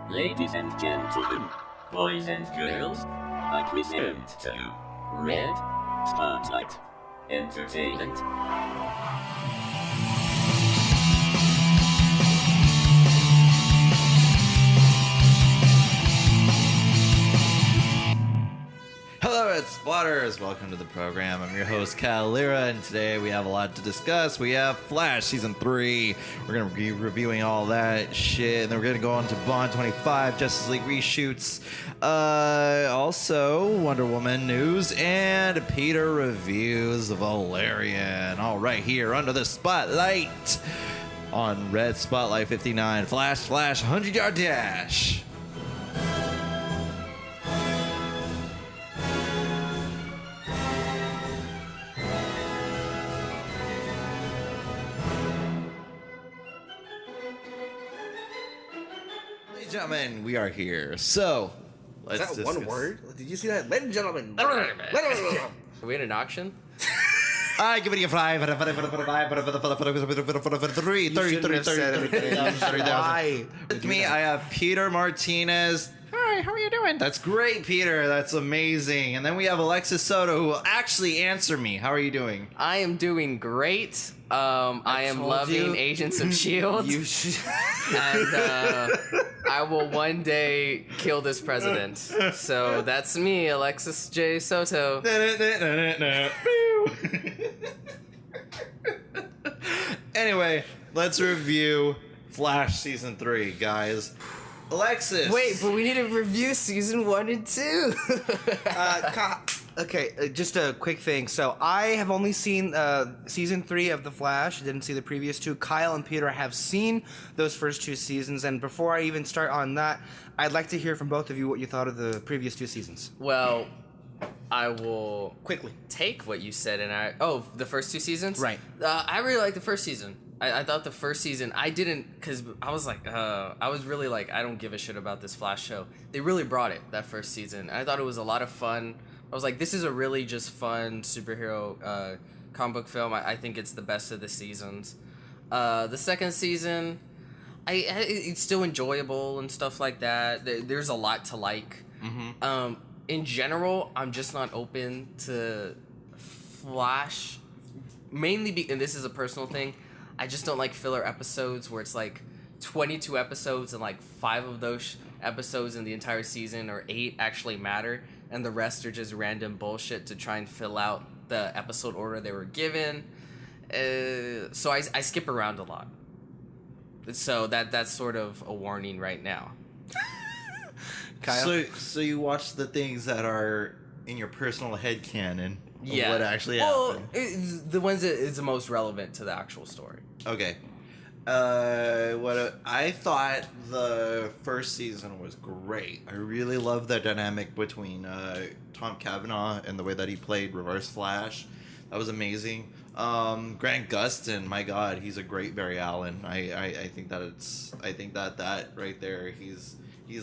Ladies and gentlemen, boys and girls, I present to you Red Spotlight Entertainment. Hello, Red Spotters! Welcome to the program. I'm your host, Lira, and today we have a lot to discuss. We have Flash Season 3. We're going to be reviewing all that shit, and then we're going to go on to Bond 25, Justice League Reshoots, also Wonder Woman news, and Peter reviews Valerian. All right, here under the spotlight on Red Spotlight 59, Flash 100-yard dash. Gentlemen, we are here. So, let's Is that one word? Did you see that? Ladies and gentlemen. Are we in an auction? I give it a 5. With me, I have Peter Martinez. Hi, how are you doing? That's great, Peter. That's amazing. And then we have Alexis Soto, who will actually answer me. How are you doing? I am doing great. I am loving Agents of S.H.I.E.L.D. You should. And I will one day kill this president. So that's me, Alexis J. Soto. Anyway, let's review Flash Season 3, guys. Alexis! Wait, but we need to review Season 1 and 2. Okay, just a quick thing. So I have only seen season 3 of The Flash. Didn't see the previous two. Kyle and Peter have seen those first two seasons. And before I even start on that, I'd like to hear from both of you what you thought of the previous two seasons. Well, I will Quickly. take what you said and the first two seasons? Right. I really liked the first season. I thought the first season, I didn't, because I was like, I was really like, I don't give a shit about this Flash show. They really brought it, that first season. I thought it was a lot of fun. I was like, this is a really just fun superhero comic book film. I think it's the best of the seasons. The second season, it's still enjoyable and stuff like that. There's a lot to like. Mm-hmm. In general, I'm just not open to Flash, mainly and this is a personal thing, I just don't like filler episodes where it's like 22 episodes and like 5 of those episodes in the entire season or 8 actually matter, and the rest are just random bullshit to try and fill out the episode order they were given. So I skip around a lot. So that's sort of a warning right now. Kyle? So you watch the things that are in your personal headcanon of what actually happened. The ones that is the most relevant to the actual story. Okay. I thought the first season was great. I really loved the dynamic between Tom Cavanaugh and the way that he played Reverse Flash. That was amazing. Grant Gustin, my God, he's a great Barry Allen. I think that right there, he's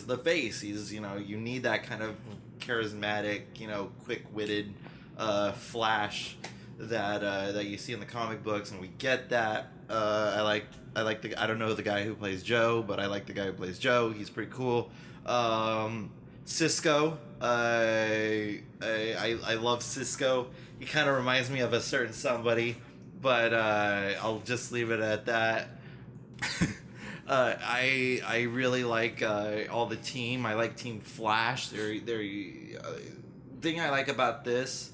the face. He's, you need that kind of charismatic, quick-witted Flash that you see in the comic books, and we get that. I like I don't know the guy who plays Joe, but I like the guy who plays Joe. He's pretty cool. Cisco, I love Cisco. He kind of reminds me of a certain somebody, but I'll just leave it at that. I really like all the team. I like Team Flash. They're thing I like about this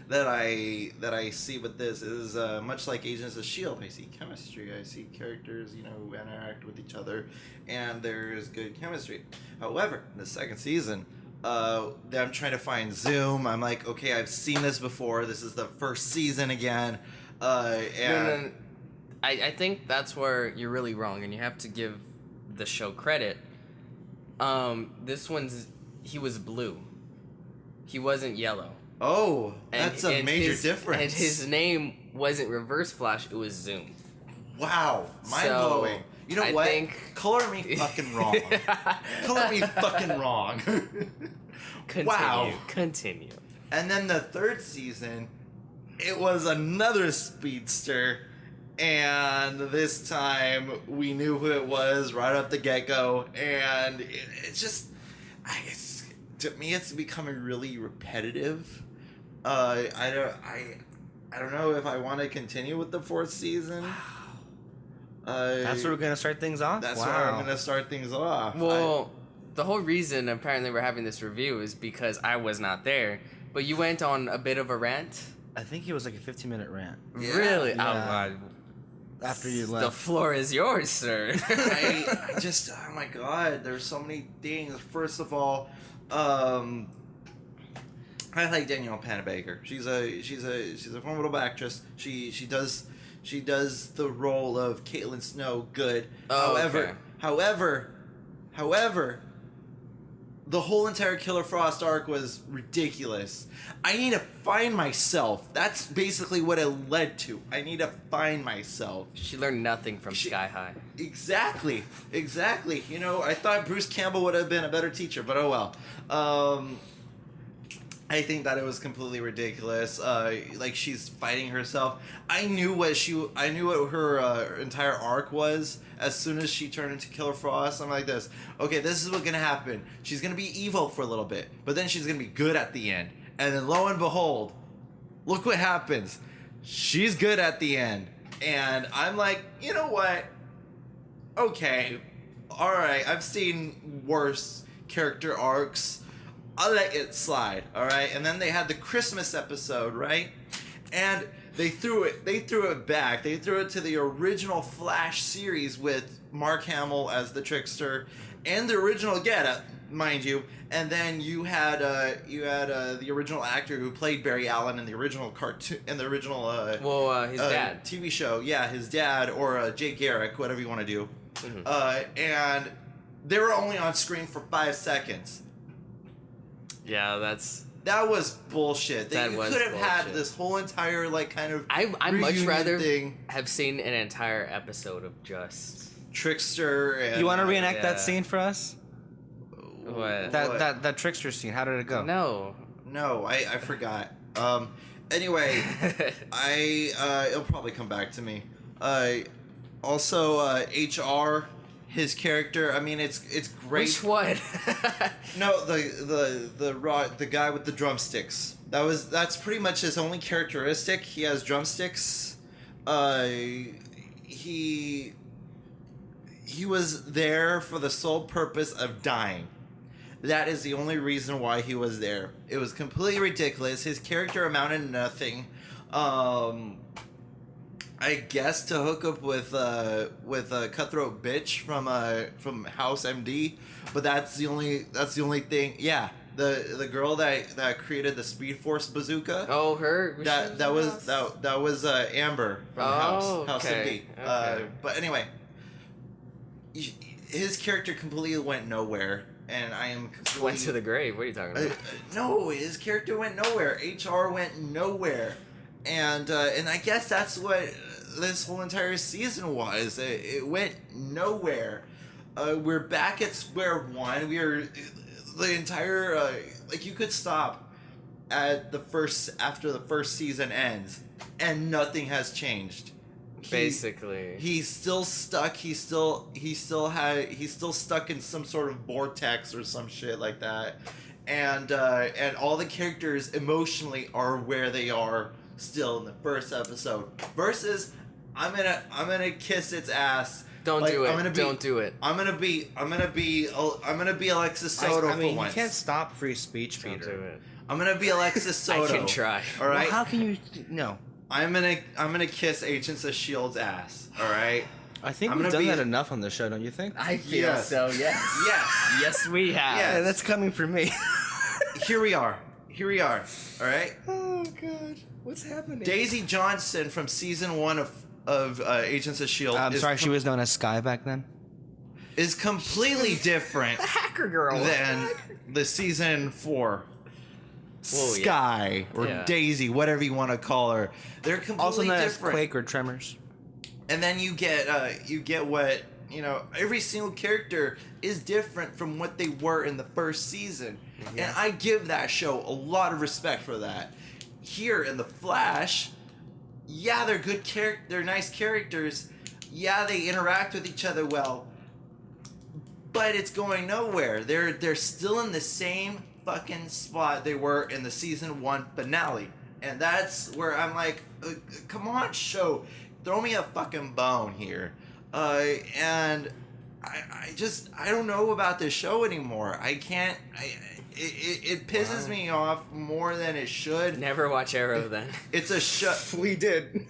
that I see with this is much like Agents of S.H.I.E.L.D. I see chemistry. I see characters, interact with each other, and there's good chemistry. However, in the second season, I'm trying to find Zoom. I'm like, okay, I've seen this before. This is the first season again. And I think that's where you're really wrong, and you have to give the show credit. This one's, he was blue. He wasn't yellow. Oh, that's a major difference. And his name wasn't Reverse Flash, it was Zoom. Wow, mind-blowing. You know what? Color me fucking wrong. Color me fucking wrong. Continue. And then the third season, it was another speedster, And this time we knew who it was right off the get-go, and to me it's becoming really repetitive. I don't know if I want to continue with the 4th season. That's where we're gonna start things off. That's where I'm gonna start things off. Well, the whole reason apparently we're having this review is because I was not there, but you went on a bit of a rant. I think it was like a 15-minute rant. Yeah. Really? Yeah. After you left. The floor is yours, sir. I just, oh my god, there's so many things. First of all, I like Danielle Panabaker. She's a formidable actress. She does the role of Caitlin Snow good. Oh, okay. However, the whole entire Killer Frost arc was ridiculous. I need to find myself. That's basically what it led to. I need to find myself. She learned nothing from Sky High. Exactly. You know, I thought Bruce Campbell would have been a better teacher, but oh well. I think that it was completely ridiculous. Like, she's fighting herself. I knew what her entire arc was as soon as she turned into Killer Frost. I'm like this. Okay, this is what's gonna happen. She's gonna be evil for a little bit, but then she's gonna be good at the end. And then lo and behold, look what happens. She's good at the end. And I'm like, you know what? Okay, all right. I've seen worse character arcs. I'll let it slide, all right? And then they had the Christmas episode, right? And they threw it back. They threw it to the original Flash series with Mark Hamill as the Trickster and the original getup, mind you. And then you had the original actor who played Barry Allen in the original cartoon, in the original His dad. TV show. Yeah, his dad, or Jay Garrick, whatever you want to do. Mm-hmm. And they were only on screen for 5 seconds. Yeah, that was bullshit. You could have had bullshit. this whole entire kind of I much reunion rather thing. have seen an entire episode of just Trickster. And, You want to reenact yeah. that scene for us? what? That Trickster scene. How did it go? No, I forgot. Anyway, it'll probably come back to me. Also, HR. His character, I mean, it's great. Which one? No, the guy with the drumsticks. That's pretty much his only characteristic. He has drumsticks. He was there for the sole purpose of dying. That is the only reason why he was there. It was completely ridiculous. His character amounted to nothing. I guess to hook up with a cutthroat bitch from House MD, but that's the only thing. Yeah, the girl that created the Speed Force bazooka. Oh, her. That was Amber from House okay. MD. Okay. But anyway, his character completely went nowhere, and I am completely, Went to the grave. What are you talking about? no, his character went nowhere. HR went nowhere. And I guess that's what this whole entire season was. It went nowhere. We're back at square one. The entire you could stop at after the first season ends, and nothing has changed. Basically, he's still stuck. He's still stuck in some sort of vortex or some shit like that, and all the characters emotionally are where they are still in the first episode. Versus, I'm gonna kiss its ass. don't do it. Don't do it. I'm gonna be Alexis Soto I mean, for once. you can't stop free speech, Peter. Don't do it. I'm gonna be Alexis Soto. I can try. All right. Well, how can you? No. I'm gonna kiss Agents of Shield's ass. All right. I think I'm we've gonna done be- that enough on the show, don't you think? I feel Yes. so. Yes. Yes. Yes, we have. Yes. Yeah, that's coming from me. Here we are. All right. Oh God, what's happening? Daisy Johnson from season 1 of Agents of Shield. I'm sorry, she was known as Sky back then. Is completely different Hacker girl. than the season 4 Whoa, yeah. Sky or Yeah. Daisy, whatever you want to call her. They're completely Also known as different. Quake or Tremors. And then you get what, every single character is different from what they were in the first season. Yeah. And I give that show a lot of respect for that. Here in The Flash, yeah, they're good they're nice characters. Yeah, they interact with each other well. But it's going nowhere. They're still in the same fucking spot they were in the season 1 finale. And that's where I'm like, come on, show. Throw me a fucking bone here. And I don't know about this show anymore. I can't. It pisses me off more than it should. Never watch Arrow then. It's a show. We did.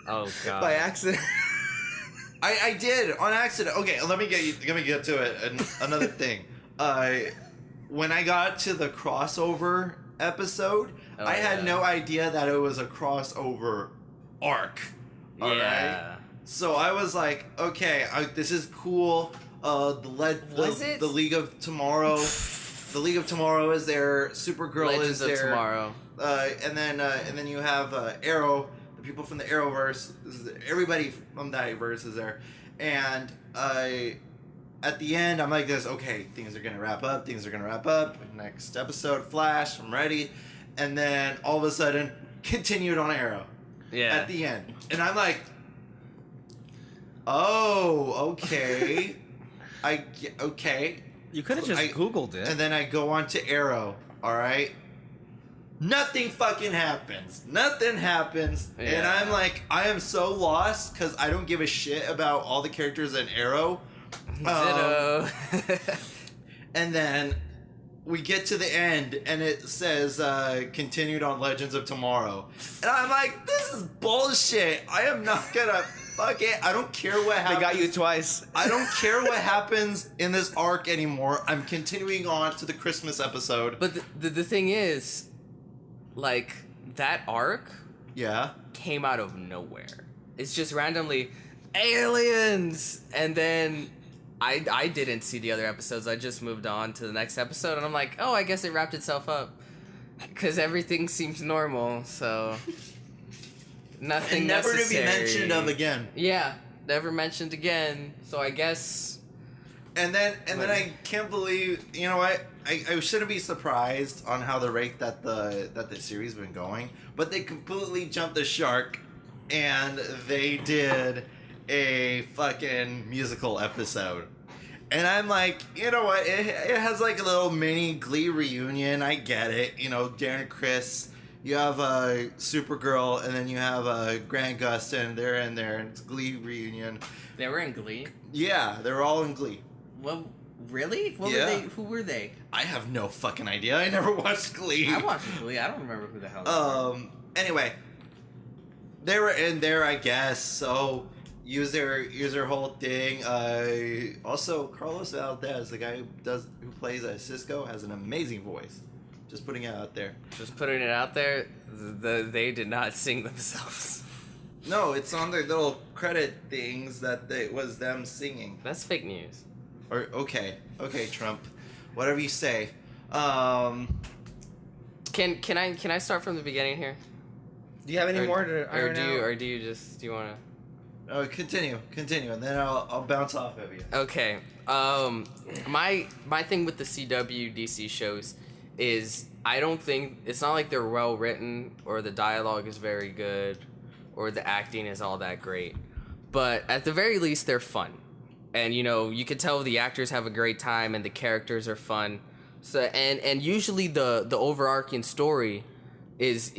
Oh god. By accident. I did on accident. Okay, let me get to it. Another thing. When I got to the crossover episode, I had no idea that it was a crossover arc. All right. So I was like, okay, this is cool. The League of Tomorrow. The League of Tomorrow is there. Supergirl Legends is there. of Tomorrow. And then you have Arrow. The people from the Arrowverse. Everybody from that verse is there. And at the end, I'm like this. Okay, things are gonna wrap up. Next episode, Flash. I'm ready. And then all of a sudden, continued on Arrow. Yeah. At the end, and I'm like, oh, okay. Okay. You could have just Googled it. And then I go on to Arrow, alright? Nothing fucking happens. Yeah. And I'm like, I am so lost because I don't give a shit about all the characters in Arrow. Ditto. And then we get to the end and it says continued on Legends of Tomorrow. And I'm like, this is bullshit. I am not gonna fuck it. I don't care what happens. They got you twice. I don't care what happens in this arc anymore. I'm continuing on to the Christmas episode. But the thing is, like, that arc came out of nowhere. It's just randomly aliens, and then I didn't see the other episodes. I just moved on to the next episode, and I'm like, oh, I guess it wrapped itself up because everything seems normal. So nothing and never necessary. to be mentioned of again. Yeah, never mentioned again. So I guess. And then I can't believe, you know what? I shouldn't be surprised on how the rate that the series been going, but they completely jumped the shark, and they did a fucking musical episode. And I'm like, you know what? It has like a little mini Glee reunion. I get it. You know, Darren and Chris. You have Supergirl, and then you have Grant Gustin. They're in there, and it's Glee reunion. They were in Glee? Yeah, they're all in Glee. Well, really? What were they? Who were they? I have no fucking idea. I never watched Glee. I watched Glee. I don't remember who the hell they were. Anyway, they were in there, I guess. So use their whole thing. Also, Carlos Valdez, the guy who plays Cisco, has an amazing voice. Just putting it out there. Just putting it out there. They did not sing themselves. No, it's on their little credit things that it was them singing. That's fake news. Or okay, Trump, whatever you say. Can I start from the beginning here? Do you have any more to iron out? Do you want to? Continue, and then I'll bounce off of you. Okay. My thing with the CW DC shows is I don't think it's not like they're well written or the dialogue is very good or the acting is all that great, but at the very least they're fun. And you know, you can tell the actors have a great time and the characters are fun. So and usually the overarching story is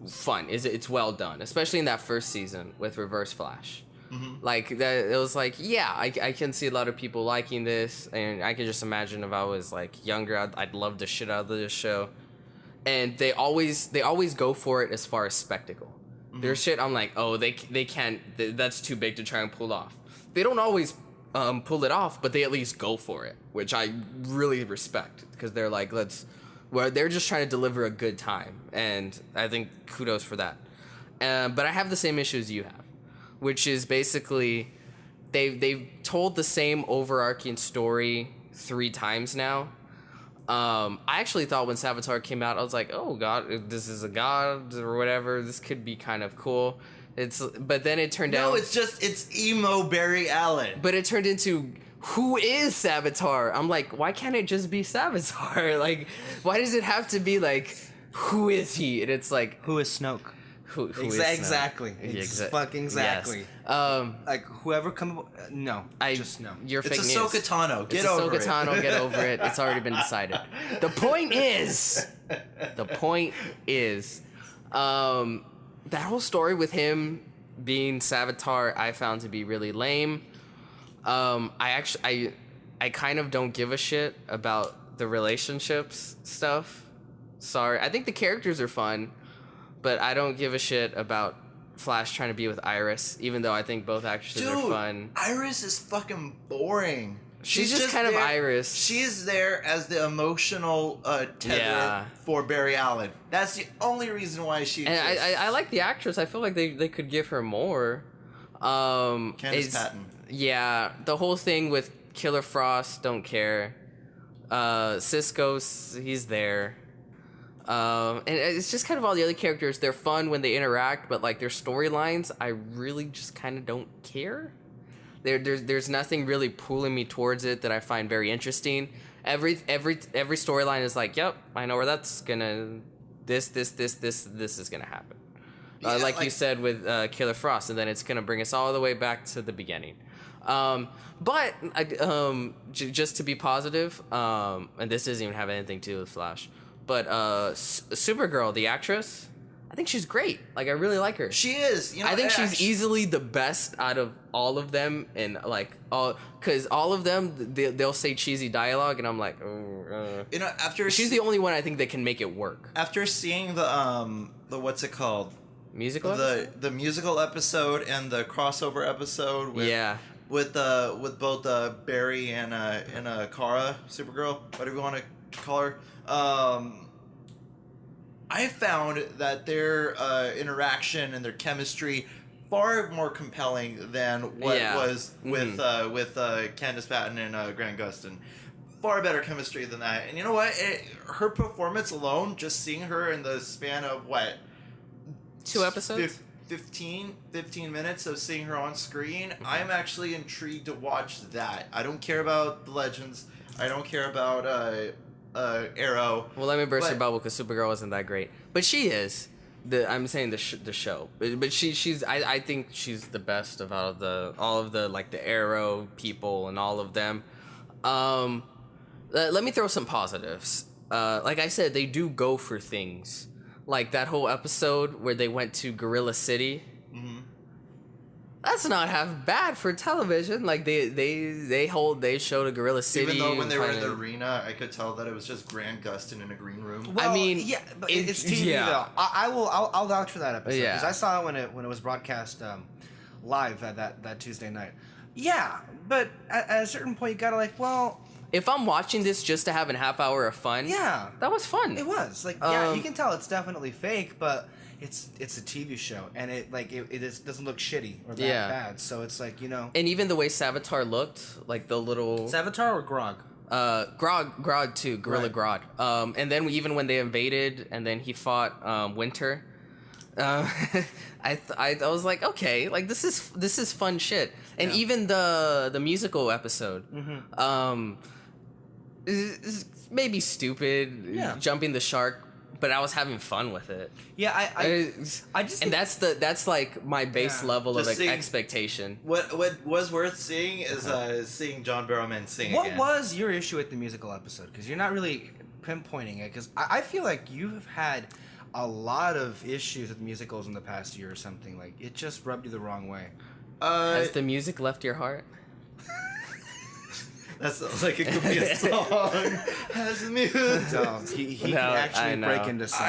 fun. It's well done, especially in that first season with Reverse Flash. Mm-hmm. Like that, it was like, yeah, I can see a lot of people liking this, and I can just imagine if I was like younger, I'd love the shit out of this show. And they always go for it as far as spectacle. Mm-hmm. There's shit I'm like, oh, they can't. That's too big to try and pull off. They don't always pull it off, but they at least go for it, which I really respect because they're like, they're just trying to deliver a good time, and I think kudos for that. But I have the same issues you have, which is basically they've told the same overarching story 3 times now. I actually thought when Savitar came out, I was like, oh god, this is a god or whatever. This could be kind of cool. But then it turned out... No, it's emo Barry Allen. But it turned into, who is Savitar? I'm like, why can't it just be Savitar? Like, why does it have to be like, who is he? And it's like... Who is Snoke? Who is Snow? Exactly. Fucking exactly. Yes. Like whoever no. Just no. You're It's fake news. Ahsoka Tano. Get It's over Ahsoka it. Tano. Get over it. It's already been decided. The point is, that whole story with him being Savitar, I found to be really lame. I kind of don't give a shit about the relationships stuff. Sorry, I think the characters are fun, but I don't give a shit about Flash trying to be with Iris, even though I think both actresses are fun. Iris is fucking boring. She's just kind of Iris. She's there as the emotional tether for Barry Allen. That's the only reason why she exists. And I like the actress. I feel like they could give her more. Candace Patton. Yeah, the whole thing with Killer Frost, don't care. Cisco, he's there. And it's just kind of all the other characters. They're fun when they interact, but like their storylines, I really just kind of don't care. There's nothing really pulling me towards it that I find very interesting. Every storyline is like, yep, I know where that's gonna. This is gonna happen. Like you said with Killer Frost, and then it's gonna bring us all the way back to the beginning. But just to be positive, and this doesn't even have anything to do with Flash, but Supergirl, the actress, I think she's great. Like, I really like her. She is. You know, I think she's easily the best out of all of them, and because all of them, they'll say cheesy dialogue, and I'm like, you know, after she's the only one I think that can make it work. After seeing the what's it called? Musical episode? The musical episode and the crossover episode with both Barry and Kara, Supergirl, whatever you want to call her. I found that their interaction and their chemistry far more compelling than what it was with Candace Patton and Grant Gustin. Far better chemistry than that. And you know what? Her performance alone, just seeing her in the span of what? 2 episodes? 15 minutes of seeing her on screen, I'm actually intrigued to watch that. I don't care about the Legends. I don't care about Arrow. Well, let me burst your bubble because Supergirl wasn't that great, but she is. I'm saying the show, but she's. I think she's the best of all of the like the Arrow people and all of them. Let me throw some positives. Like I said, they do go for things. Like that whole episode where they went to Gorilla City. Mm-hmm. That's not half bad for television. Like they showed a Gorilla City. Even though when they were in the arena, I could tell that it was just Grant Gustin in a green room. Well, I mean, yeah, but it's TV though. I'll vouch for that episode because I saw it when it was broadcast live at that Tuesday night. Yeah, but at a certain point you gotta like, well, if I'm watching this just to have a half hour of fun, that was fun. It was like, you can tell it's definitely fake, but it's a TV show, and it doesn't look shitty or that bad. So it's like, you know. And even the way Savitar looked, like the little Savitar or Grog. Grog too, Gorilla Grodd. And then even when they invaded, and then he fought Winter. I was like, okay, like this is fun shit. And even the musical episode, is maybe stupid, jumping the shark, but I was having fun with it. Yeah, I just and that's like my base level of expectation. What was worth seeing is seeing John Barrowman sing. What was your issue with the musical episode? Because you're not really pinpointing it. Because I feel like you've had a lot of issues with musicals in the past year or something. Like it just rubbed you the wrong way. Has the music left your heart? That sounds like it could be a song. Has the music? No, he can actually break into song.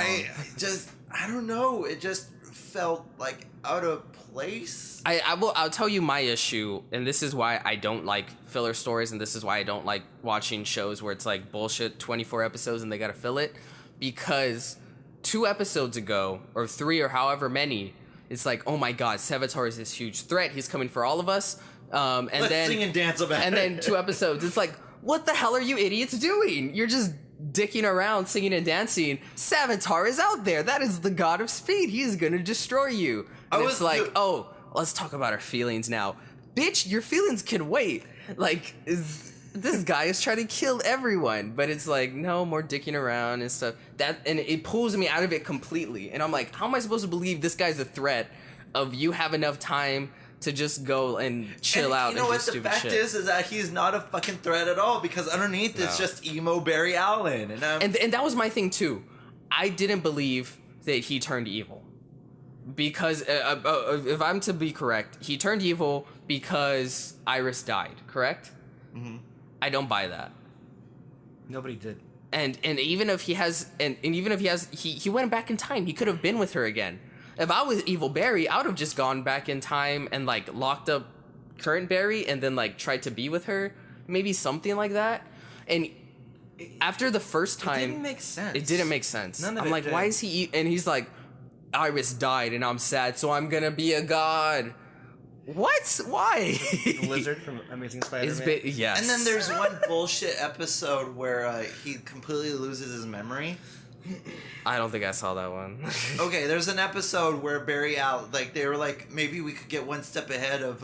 I don't know. It just felt like out of place. I'll tell you my issue, and this is why I don't like filler stories, and this is why I don't like watching shows where it's like bullshit 24 episodes and they gotta fill it, because 2 episodes ago, or 3 or however many, it's like, oh my god, Savitar is this huge threat. He's coming for all of us. Let's sing and dance about it. And then 2 episodes, it's like, what the hell are you idiots doing? You're just dicking around, singing and dancing. Savitar is out there. That is the god of speed. He is gonna destroy you. And it's like, oh, let's talk about our feelings now. Bitch, your feelings can wait. Like, this guy is trying to kill everyone, but it's like, no more dicking around and stuff. And it pulls me out of it completely. And I'm like, how am I supposed to believe this guy's a threat of you have enough time to just go and chill out and do stupid shit? You know what the fact is that he's not a fucking threat at all, because underneath it's just emo Barry Allen. And that was my thing too. I didn't believe that he turned evil. Because, if I'm to be correct, he turned evil because Iris died, correct? Mm-hmm. I don't buy that. Nobody did. And even if he has, he went back in time. He could have been with her again. If I was evil Barry, I would have just gone back in time and like locked up current Barry and then like tried to be with her, maybe something like that. And after the first time, it didn't make sense. It didn't make sense. None of I'm it like, did. why is he? And he's like, Iris died, and I'm sad, so I'm gonna be a god. What? Why? The lizard from Amazing Spider-Man. Yes. And then there's one bullshit episode where he completely loses his memory. I don't think I saw that one. Okay, there's an episode where Barry Allen, like they were like, maybe we could get one step ahead of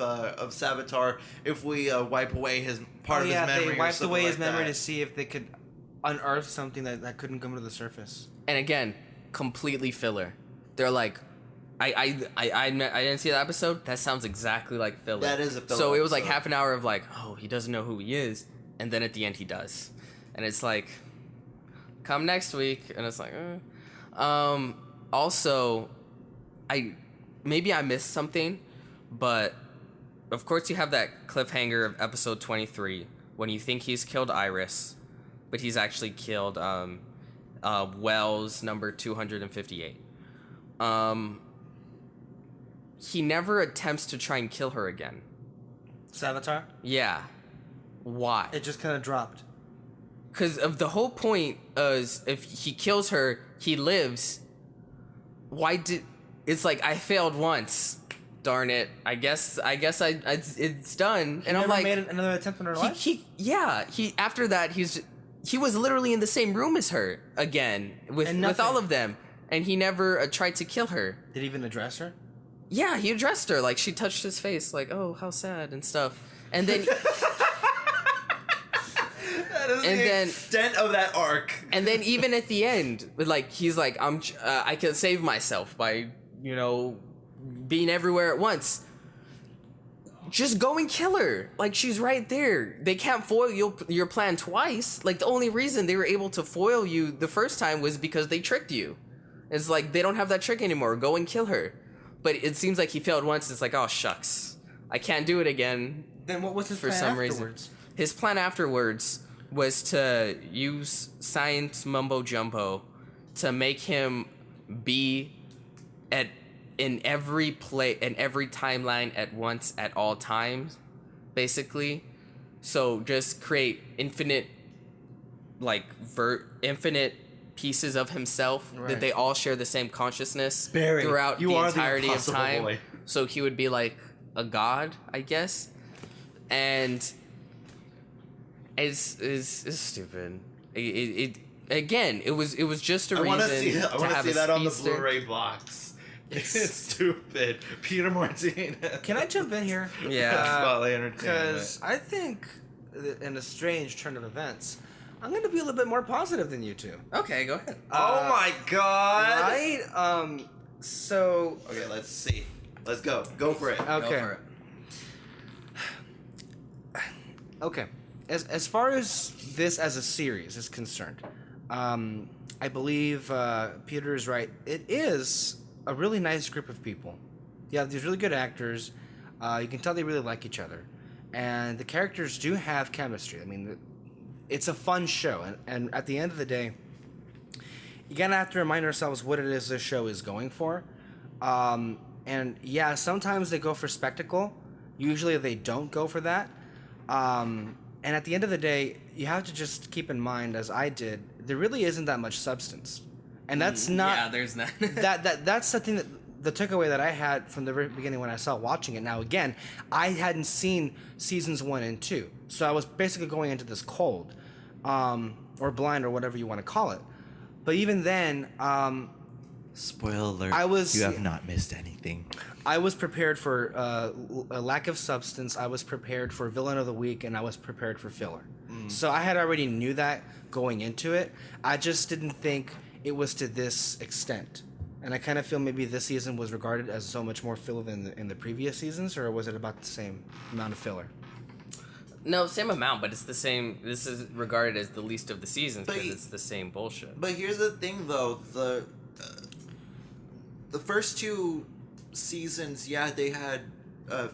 Savitar if we wipe away his part of his memory. They wiped something away like his memory that. to see if they could unearth something that couldn't come to the surface. And again, completely filler. They're like, I didn't see that episode. That sounds exactly like filler. That is a filler So it was like episode. half an hour of like, oh, he doesn't know who he is, and then at the end he does, and it's like, come next week, and it's like, Also, maybe I missed something, but of course you have that cliffhanger of episode 23 when you think he's killed Iris, but he's actually killed Wells number 258. He never attempts to try and kill her again. Savitar? Yeah. Why? It just kind of dropped. Because of the whole point is if he kills her, he lives. Why did... It's like, I failed once. Darn it. I guess it's done. And I'm like... He never made another attempt on her life? After that, he was literally in the same room as her again with all of them. And he never tried to kill her. Did he even address her? Yeah, he addressed her. Like, she touched his face. Like, oh, how sad and stuff. And then... That is the extent of that arc. And then even at the end, like, he's like, I can save myself by, being everywhere at once. Just go and kill her. Like, she's right there. They can't foil your plan twice. Like, the only reason they were able to foil you the first time was because they tricked you. It's like, they don't have that trick anymore. Go and kill her. But it seems like he failed once. It's like, oh, shucks. I can't do it again. Then what was his for plan some afterwards? reason. His plan afterwards was to use science mumbo jumbo to make him be in every timeline at once at all times, basically. So just create infinite pieces of himself that they all share the same consciousness Barry, throughout you the are the entirety of impossible time. boy. So he would be like a god, I guess. And it's stupid. It was just a reason. I want to see that on the speedster. Blu-ray box. It's stupid. Peter Martinez. Can I jump in here? Yeah. Spotlight Entertainment. Because I think, in a strange turn of events, I'm going to be a little bit more positive than you two. Okay, go ahead. Oh my god! Right? So... Okay, let's see. Let's go. Go for it. Okay. Go for it. Okay. As far as this as a series is concerned, I believe Peter is right. It is a really nice group of people. Yeah, these really good actors. You can tell they really like each other. And the characters do have chemistry. I mean, it's a fun show. And at the end of the day, you gotta have to remind ourselves what it is this show is going for. And yeah, sometimes they go for spectacle. Usually they don't go for that. And at the end of the day, you have to just keep in mind, as I did, there really isn't that much substance. And that's not... Yeah, there's not. that's something that... The takeaway that I had from the very beginning when I saw watching it. Now, again, I hadn't seen seasons 1 and 2. So I was basically going into this cold. Or blind, or whatever you want to call it. But even then, Spoiler alert. You have not missed anything. I was prepared for a lack of substance. I was prepared for villain of the week, and I was prepared for filler. So I had already knew that going into it. I just didn't think it was to this extent. And I kind of feel maybe this season was regarded as so much more filler than in the previous seasons, or was it about the same amount of filler? No, same amount, but it's the same. This is regarded as the least of the seasons because it's the same bullshit. But here's the thing, though. The first 2 seasons, yeah, they had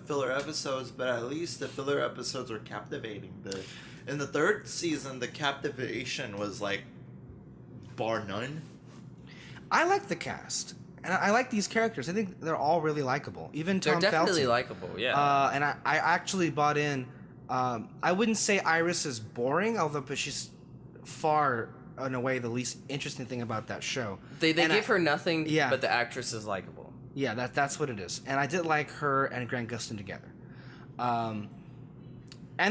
filler episodes, but at least the filler episodes were captivating. In the 3rd season, the captivation was like bar none. I like the cast, and I like these characters. I think they're all really likable. Even Tom They're definitely Felton. likable, yeah. And I actually bought in. I wouldn't say Iris is boring, but she's far and away the least interesting thing about that show. They give her nothing, yeah. but the actress is likable. Yeah, that's what it is. And I did like her and Grant Gustin together. And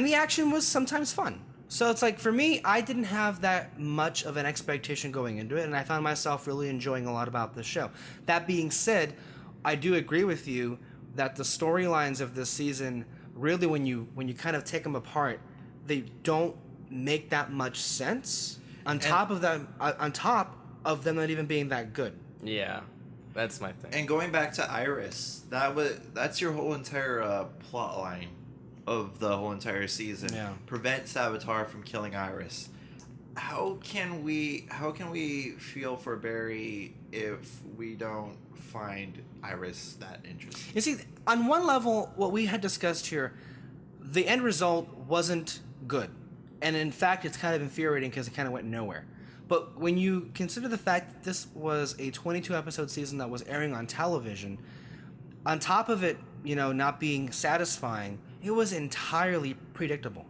the action was sometimes fun. So it's like, for me, I didn't have that much of an expectation going into it, and I found myself really enjoying a lot about this show. That being said, I do agree with you that the storylines of this season, really, when you kind of take them apart, they don't make that much sense. On top of them not even being that good. Yeah, that's my thing. And going back to Iris, that's your whole entire plot line of the whole entire season. Yeah. Prevent Savitar from killing Iris. How can we feel for Barry if we don't find Iris that interesting? You see, on one level, what we had discussed here, the end result wasn't good. And in fact, it's kind of infuriating because it kind of went nowhere. But when you consider the fact that this was a 22-episode season that was airing on television, on top of it, not being satisfying, it was entirely predictable.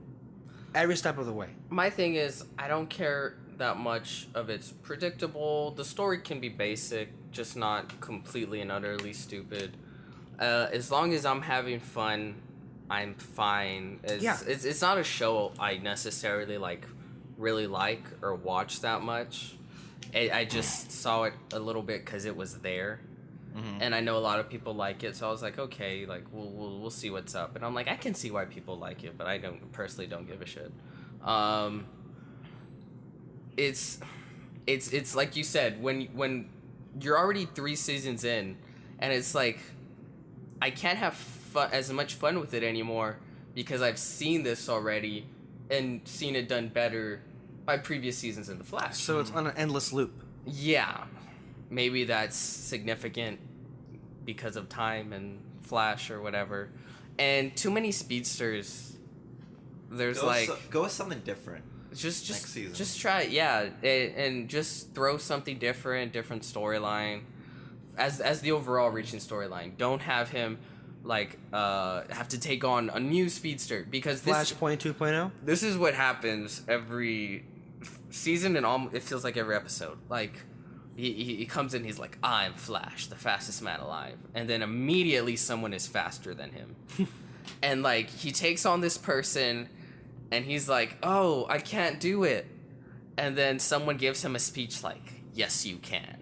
Every step of the way. My thing is, I don't care that much of it's predictable. The story can be basic, just not completely and utterly stupid. As long as I'm having fun, I'm fine. It's not a show I necessarily really like or watch that much. I just saw it a little bit because it was there. Mm-hmm. And I know a lot of people like it, so I was like, okay, we'll see what's up. And I'm like, I can see why people like it, but I personally don't give a shit. It's like you said, when you're already 3 seasons in, and it's like, I can't have as much fun with it anymore because I've seen this already and seen it done better by previous seasons in The Flash. So it's on an endless loop. Yeah. Maybe that's significant because of time and Flash or whatever. And too many speedsters. There's go with something different. Just next season. Just try it, yeah, and just throw something different storyline as the overall reaching storyline. Don't have him have to take on a new speedster because Flashpoint 2.0. This is what happens every season and it feels like every episode. He comes in, he's like, I'm Flash, the fastest man alive. And then immediately someone is faster than him. And, he takes on this person, and he's like, oh, I can't do it. And then someone gives him a speech like, yes, you can.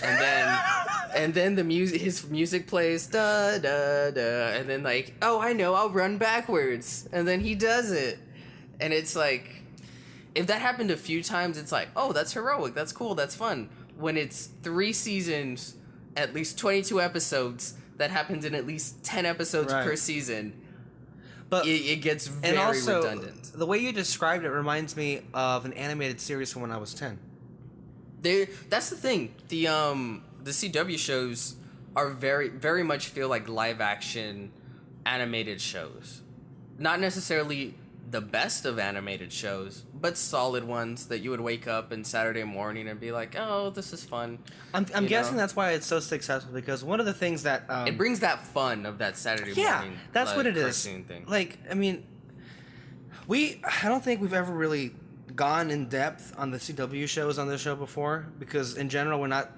And then his music plays, da, da, da. And then, oh, I know, I'll run backwards. And then he does it. And it's like, if that happened a few times, it's like, oh, that's heroic, that's cool, that's fun. When it's 3 seasons, at least 22 episodes, that happens in at least 10 episodes per season, but it gets very redundant. The way you described it reminds me of an animated series from when I was 10. That's the thing. The CW shows are very, very much feel like live action animated shows. Not necessarily the best of animated shows, but solid ones that you would wake up in Saturday morning and be like, oh, this is fun. I'm guessing that's why it's so successful, because one of the things that it brings that fun of that Saturday morning. Yeah, that's what it is. Thing. I don't think we've ever really gone in depth on the CW shows on this show before, because in general we're not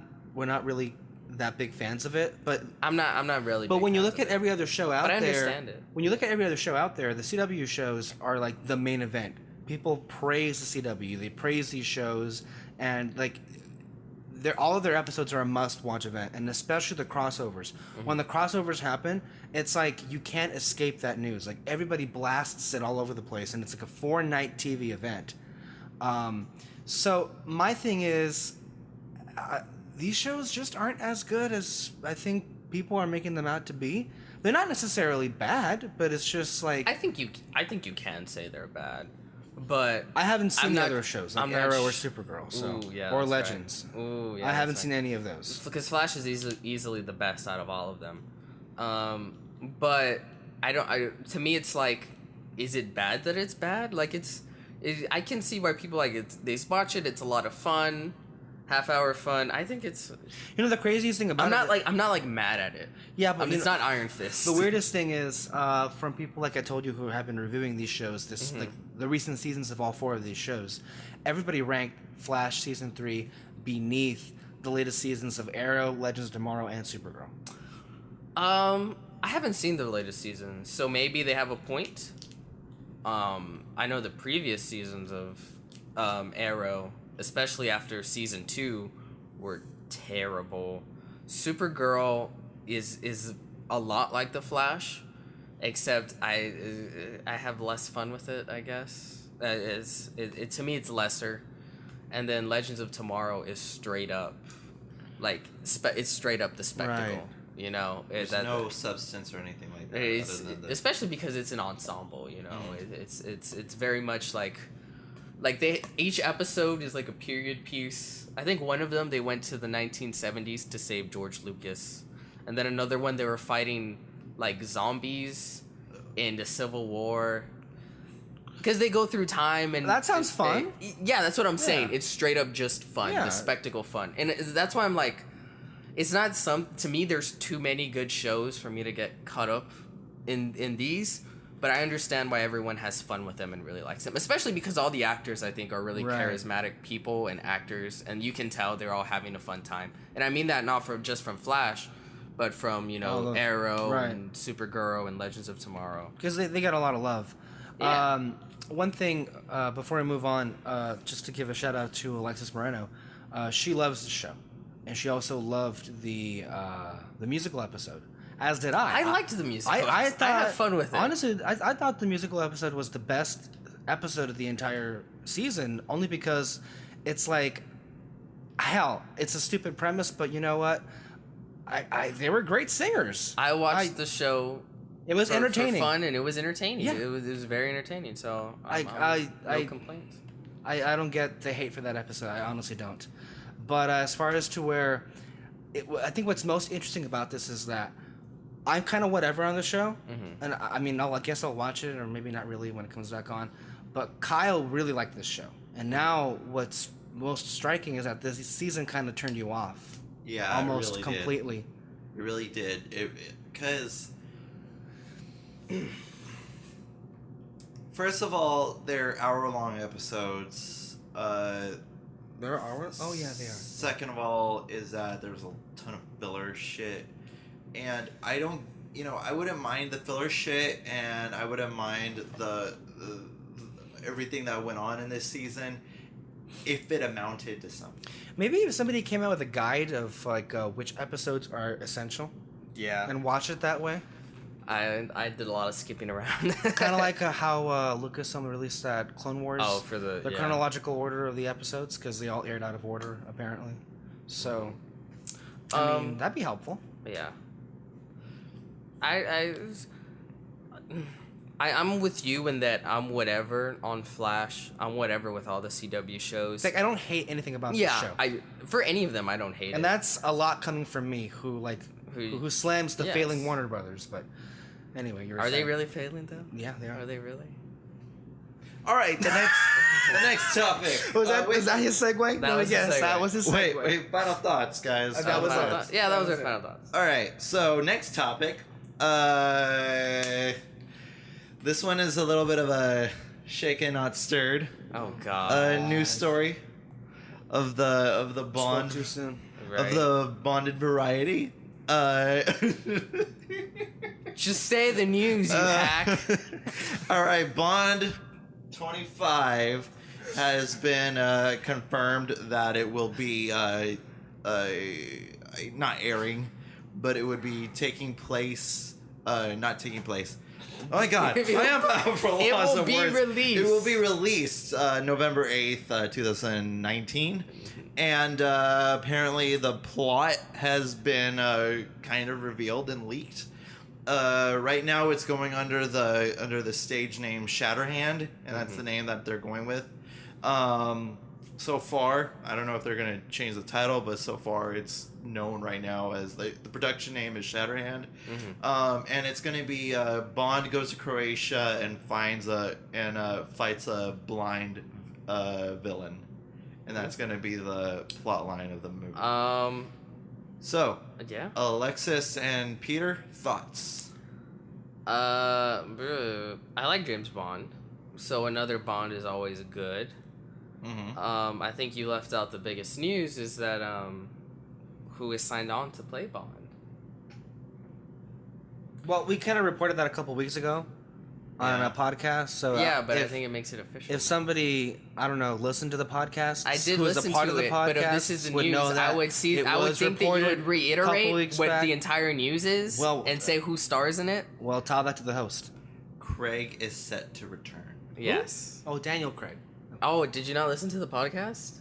really that big fans of it, but I'm not really. But when you look at every other show out there, I understand it. When you look at every other show out there, the CW shows are the main event. People praise the CW, they praise these shows, and all of their episodes are a must-watch event, and especially the crossovers. When the crossovers happen, it's like you can't escape that news. Like everybody blasts it all over the place, and it's like a 4-night TV event. So my thing is, these shows just aren't as good as I think people are making them out to be. They're not necessarily bad, but it's just like I think you can say they're bad, but I haven't seen I'm the not- other shows like I'm not Arrow or sh- Supergirl, so Ooh, yeah, or that's Legends. right. Ooh, yeah, I haven't that's seen right. any of those. Because Flash is easily the best out of all of them. But to me, it's like, is it bad that it's bad? Like I can see why people like it. They watch it. It's a lot of fun, half-hour fun. I think it's. You know the craziest thing about I'm not like mad at it. Yeah, but it's not Iron Fist. The weirdest thing is, from people like I told you who have been reviewing these shows, like the recent seasons of all 4 of these shows, everybody ranked Flash season 3 beneath the latest seasons of Arrow, Legends of Tomorrow, and Supergirl. I haven't seen the latest season, so maybe they have a point. I know the previous seasons of Arrow, especially after season 2, were terrible. Supergirl is a lot like the Flash, except I have less fun with it, I guess. To me it's lesser, and then Legends of Tomorrow is straight up, like it's straight up the spectacle. Right. You know, There's no substance or anything like that. it's, other than the- especially because it's an ensemble. You know, it's very much like each episode is like a period piece. I think one of them they went to the 1970s to save George Lucas, and then another one they were fighting like zombies in the Civil War. Because they go through time and That sounds fun. Yeah, that's what I'm saying. Yeah. It's straight up just fun, Yeah. the spectacle fun, and that's why I'm like, it's not to me. There's too many good shows for me to get caught up in these, but I understand why everyone has fun with them and really likes them, especially because all the actors I think are really Right. charismatic people and actors, and you can tell they're all having a fun time. And I mean that not just from Flash, but from All the- Arrow right. and Supergirl and Legends of Tomorrow. Because they got a lot of love. Yeah. One thing, before I move on, just to give a shout out to Alexis Moreno, she loves the show, and she also loved the musical episode, as did I. I liked the musical. I I had fun with it. Honestly, I thought the musical episode was the best episode of the entire season, only because it's like, hell, it's a stupid premise, but you know what? They were great singers. I watched the show. It was entertaining. For fun, and it was entertaining. Yeah. It was very entertaining. So no complaints. I don't get the hate for that episode. I honestly don't. But as far as to where, I think what's most interesting about this is that I'm kind of whatever on the show, and I mean, I guess I'll watch it, or maybe not really when it comes back on. But Kyle really liked this show, and now what's most striking is that this season kind of turned you off. Yeah, almost it really completely. Did. It really did. Because first of all, they're hour-long episodes. There are. Oh yeah, they are. Second of all, is that there's a ton of filler shit, and I don't. I wouldn't mind the filler shit, and I wouldn't mind the everything that went on in this season if it amounted to something. Maybe if somebody came out with a guide of like which episodes are essential, Yeah. and watch it that way. I did a lot of skipping around. Kind of like how Lucas released that Clone Wars. Oh, for the yeah. chronological order of the episodes, because they all aired out of order apparently. So, I mean, that'd be helpful. Yeah. I'm with you in that I'm whatever on Flash. I'm whatever with all the CW shows. It's like I don't hate anything about the show. For any of them I don't hate it. And that's a lot coming from me, who slams the Yes. failing Warner Brothers. But anyway, Are they really failing though? Yeah, they are. Are they really? All right, the next topic. Was that his segue? That was his segue. That was his segue. Wait, final thoughts, guys. That was Final it. thoughts. Yeah, that was our it. final thoughts. All right, so next topic. This one is a little bit of a shaken, not stirred. Oh God. News story of the bond Spoke too soon. Right. of the bonded variety. Just say the news, you hack. All right, Bond 25 has been confirmed that it will be not airing, but it would be taking place. Not taking place. Oh my God! I am for a It loss will of be words. released. It will be released November 8th, 2019. And apparently the plot has been kind of revealed and leaked. Right now it's going under the stage name Shatterhand, and that's the name that they're going with. So far, I don't know if they're going to change the title, but so far it's known right now as the production name is Shatterhand. And it's going to be Bond goes to Croatia and fights a blind villain. And that's going to be the plot line of the movie. So, Yeah. Alexis and Peter, thoughts? I like James Bond, so another Bond is always good. I think you left out the biggest news is that who is signed on to play Bond. Well, we kind of reported that a couple weeks ago on a podcast. So Yeah, but I think it makes it official. if somebody, I don't know, listened to the podcast, I did who was listen a part to of the it, podcast, but if this is the would news, know that I would it was think that you reported would a couple reiterate weeks what back. the entire news is and say who stars in it. Well, tell that to the host. Craig is set to return. Yes. Oh, Daniel Craig. Oh, did you not listen to the podcast?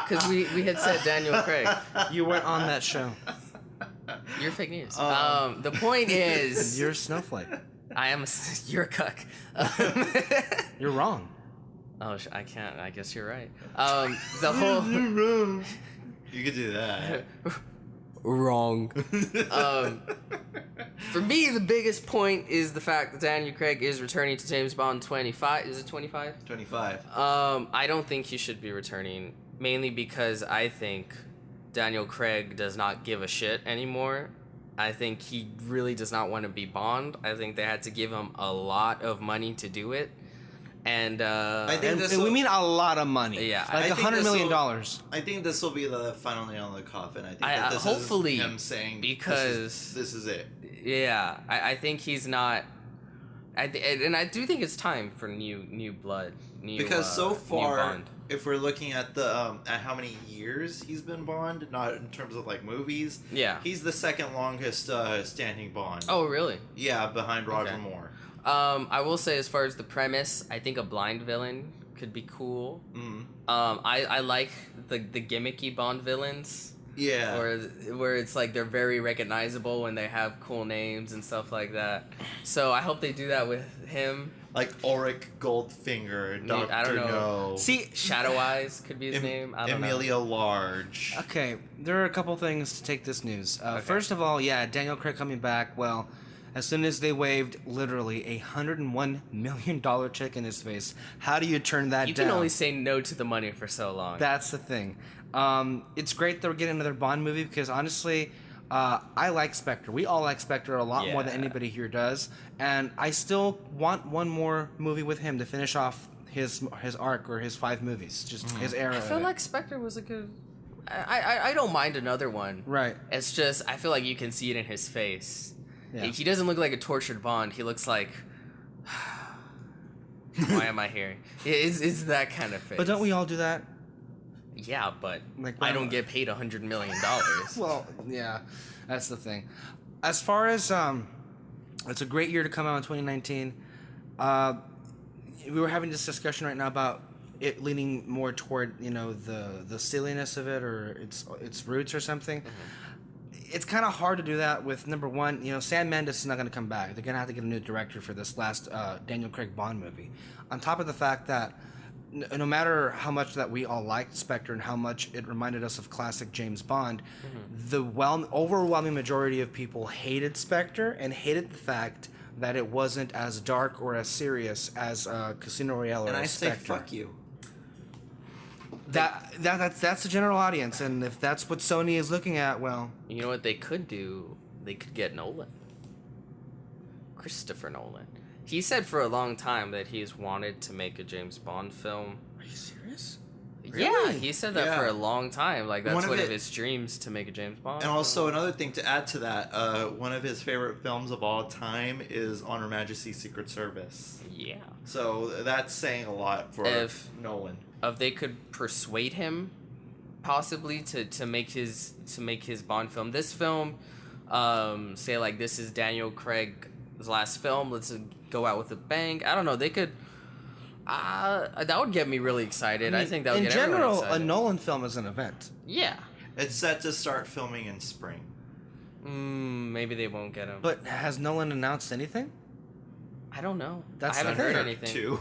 Because we had said Daniel Craig. You weren't on that show. You're fake news. The point is, You're a snowflake. you're a cuck. You're wrong. Oh, I can't. I guess you're right. The whole You could do that. wrong. For me, the biggest point is the fact that Daniel Craig is returning to James Bond 25. Is it 25? 25. I don't think he should be returning, mainly because I think Daniel Craig does not give a shit anymore. I think he really does not want to be Bond. I think they had to give him a lot of money to do it. And I think And we mean a lot of money. Yeah, Like I think $100 million. I think this will be the final nail in the coffin. I think I- that this hopefully, is him saying because- this is it. yeah, I think he's not. And I do think it's time for new blood. Because so new far, Bond. if we're looking at the at how many years he's been Bond, not in terms of like movies, Yeah. he's the second longest standing Bond. Oh, really? Yeah, behind Roger Okay. Moore. I will say, as far as the premise, I think a blind villain could be cool. I like the gimmicky Bond villains. Yeah. Where it's like they're very recognizable when they have cool names and stuff like that. So I hope they do that with him. Like Ulrich Goldfinger, Doctor I don't know. No. See, Shadow Eyes could be his name. I don't Emilio Large. okay, there are a couple things to take this news. First of all, yeah, Daniel Craig coming back. Well, as soon as they waved literally $101 million check in his face, how do you turn that You down? can only say no to the money for so long. That's the thing. It's great that we're getting another Bond movie because honestly, I like Spectre. We all like Spectre a lot more than Yeah. anybody here does, and I still want one more movie with him to finish off his arc or his 5 movies, just his era. I feel of it. like Spectre was a good. I don't mind another one. Right. It's just I feel like you can see it in his face. Yeah. He doesn't look like a tortured Bond. He looks like. Why am I here? It's that kind of face. But don't we all do that? Yeah, but Like, I when- don't get paid $100 million. Well, yeah, that's the thing. As far as it's a great year to come out in 2019. We were having this discussion right now about it leaning more toward the silliness of it or its roots or something. It's kind of hard to do that with number one. Sam Mendes is not going to come back. They're going to have to get a new director for this last Daniel Craig Bond movie. On top of the fact that no matter how much that we all liked Spectre and how much it reminded us of classic James Bond, the overwhelming majority of people hated Spectre and hated the fact that it wasn't as dark or as serious as Casino Royale or And I as say Spectre. fuck you. That's the general audience, and if that's what Sony is looking at, well, You know what they could do? They could get Nolan. Christopher Nolan. He said for a long time that he's wanted to make a James Bond film. are you serious? Yeah, he said that Yeah. for a long time. Like that's One of one of it- his dreams to make a James Bond. And also another thing to add to that, one of his favorite films of all time is On Her Majesty's Secret Service. Yeah. So that's saying a lot for If- Nolan. If they could persuade him possibly to make his Bond film. This film, say like this is Daniel Craig's last film. Let's go out with a bang. I don't know. They could. That would get me really excited. I think that would in get everyone general, excited. a Nolan film is an event. Yeah. It's set to start filming in spring. Maybe they won't get him. But has Nolan announced anything? I don't know. That's I haven't the heard thing. anything. Too.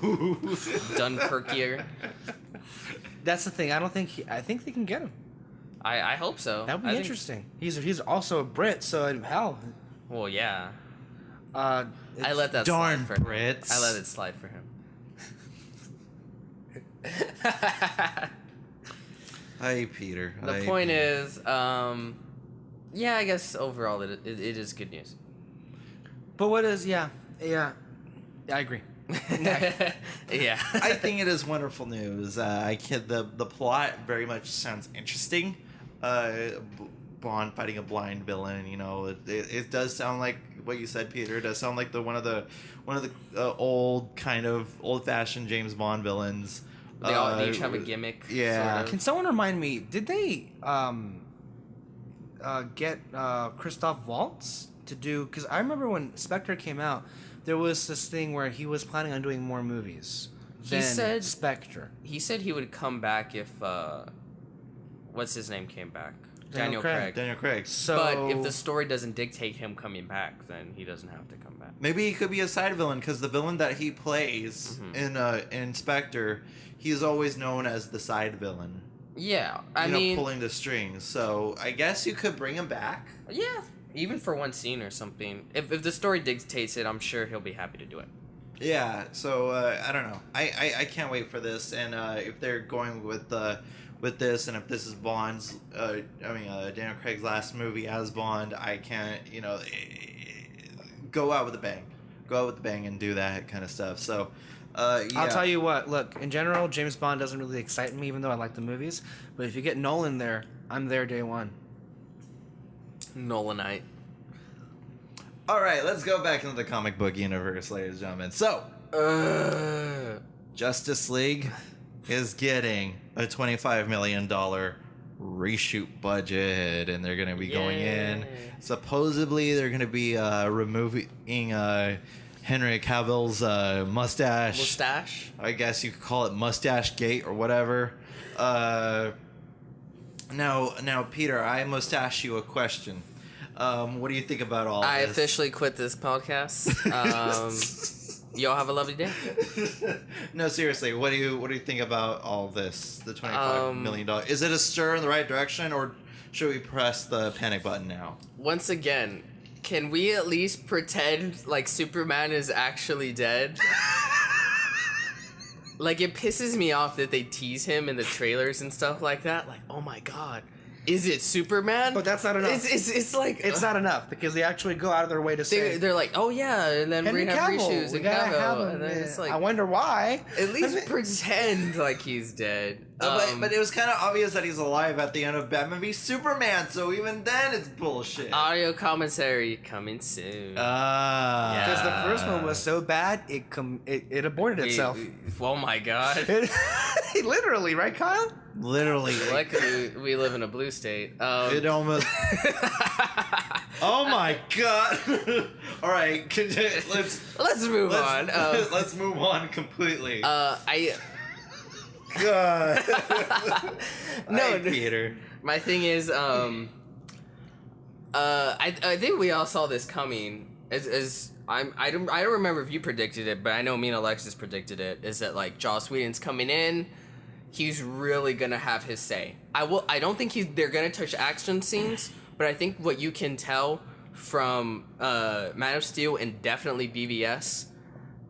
Dunkirkier. That's the thing. I don't think I think they can get him. I hope so. That would I be think- interesting. He's also a Brit, so hell. Well, yeah. I I let that Darn slide for him. Brits. I let it slide for him. Hi, Peter. The point is, yeah, I guess overall it is good news. But what is yeah, I agree. Yeah. I think it is wonderful news. The plot very much sounds interesting. Bond fighting a blind villain. You know, it does sound like what you said, Peter. It does sound like one of the old fashioned James Bond villains. They each have a gimmick. Yeah. Sort of. Can someone remind me? Did they get Christoph Waltz to do? Because I remember when Spectre came out, there was this thing where he was planning on doing more movies. He said Spectre. He said he would come back if what's his name came back. Daniel Craig. Daniel Craig. So, But if the story doesn't dictate him coming back, then he doesn't have to come back. Maybe he could be a side villain because the villain that he plays in Spectre, he's always known as the side villain. Yeah, I You know, mean, pulling the strings. So I guess you could bring him back. yeah, even for one scene or something. If the story dictates it, I'm sure he'll be happy to do it. Yeah. So I don't know. I can't wait for this. And if they're going with this, and if this is Bond's, Daniel Craig's last movie as Bond, I can't, go out with a bang. Go out with a bang and do that kind of stuff. So, yeah. I'll tell you what. Look, in general, James Bond doesn't really excite me, even though I like the movies. But if you get Nolan there, I'm there day one. Nolanite. All right, let's go back into the comic book universe, ladies and gentlemen. So, Justice League is getting a $25 million reshoot budget, and they're going to be going in. Supposedly, they're going to be removing Henry Cavill's mustache. I guess you could call it Mustache Gate or whatever. Now, Peter, I must ask you a question. What do you think about all I this? officially quit this podcast. Y'all have a lovely day. No, seriously, what do you think about all this? The $25 million. Is it a stir in the right direction, or should we press the panic button now? Once again, can we at least pretend like Superman is actually dead? Like, it pisses me off that they tease him in the trailers and stuff like that. Like, oh my god, is it Superman? But that's not enough. It's like It's not enough because they actually go out of their way to say they're like, oh yeah, and then Henry we have Cavill, reshoots we and gotta have Cavill, him. and then it's like, I wonder why. at least pretend like he's dead. But it was kind of obvious that he's alive at the end of Batman v Superman, so even then it's bullshit. Audio commentary coming soon. Because the first one was so bad, it aborted itself. Oh my god. Literally, right, Kyle? Literally. Luckily, we live in a blue state. It almost... Oh my god. All right, Let's move on. Let's move on completely. God. No, Peter. my thing is, I think we all saw this coming. I don't remember if you predicted it, but I know me and Alexis predicted it. Is that like Joss Whedon's coming in? He's really gonna have his say. I don't think they're gonna touch action scenes, but I think what you can tell from Man of Steel and definitely BVS,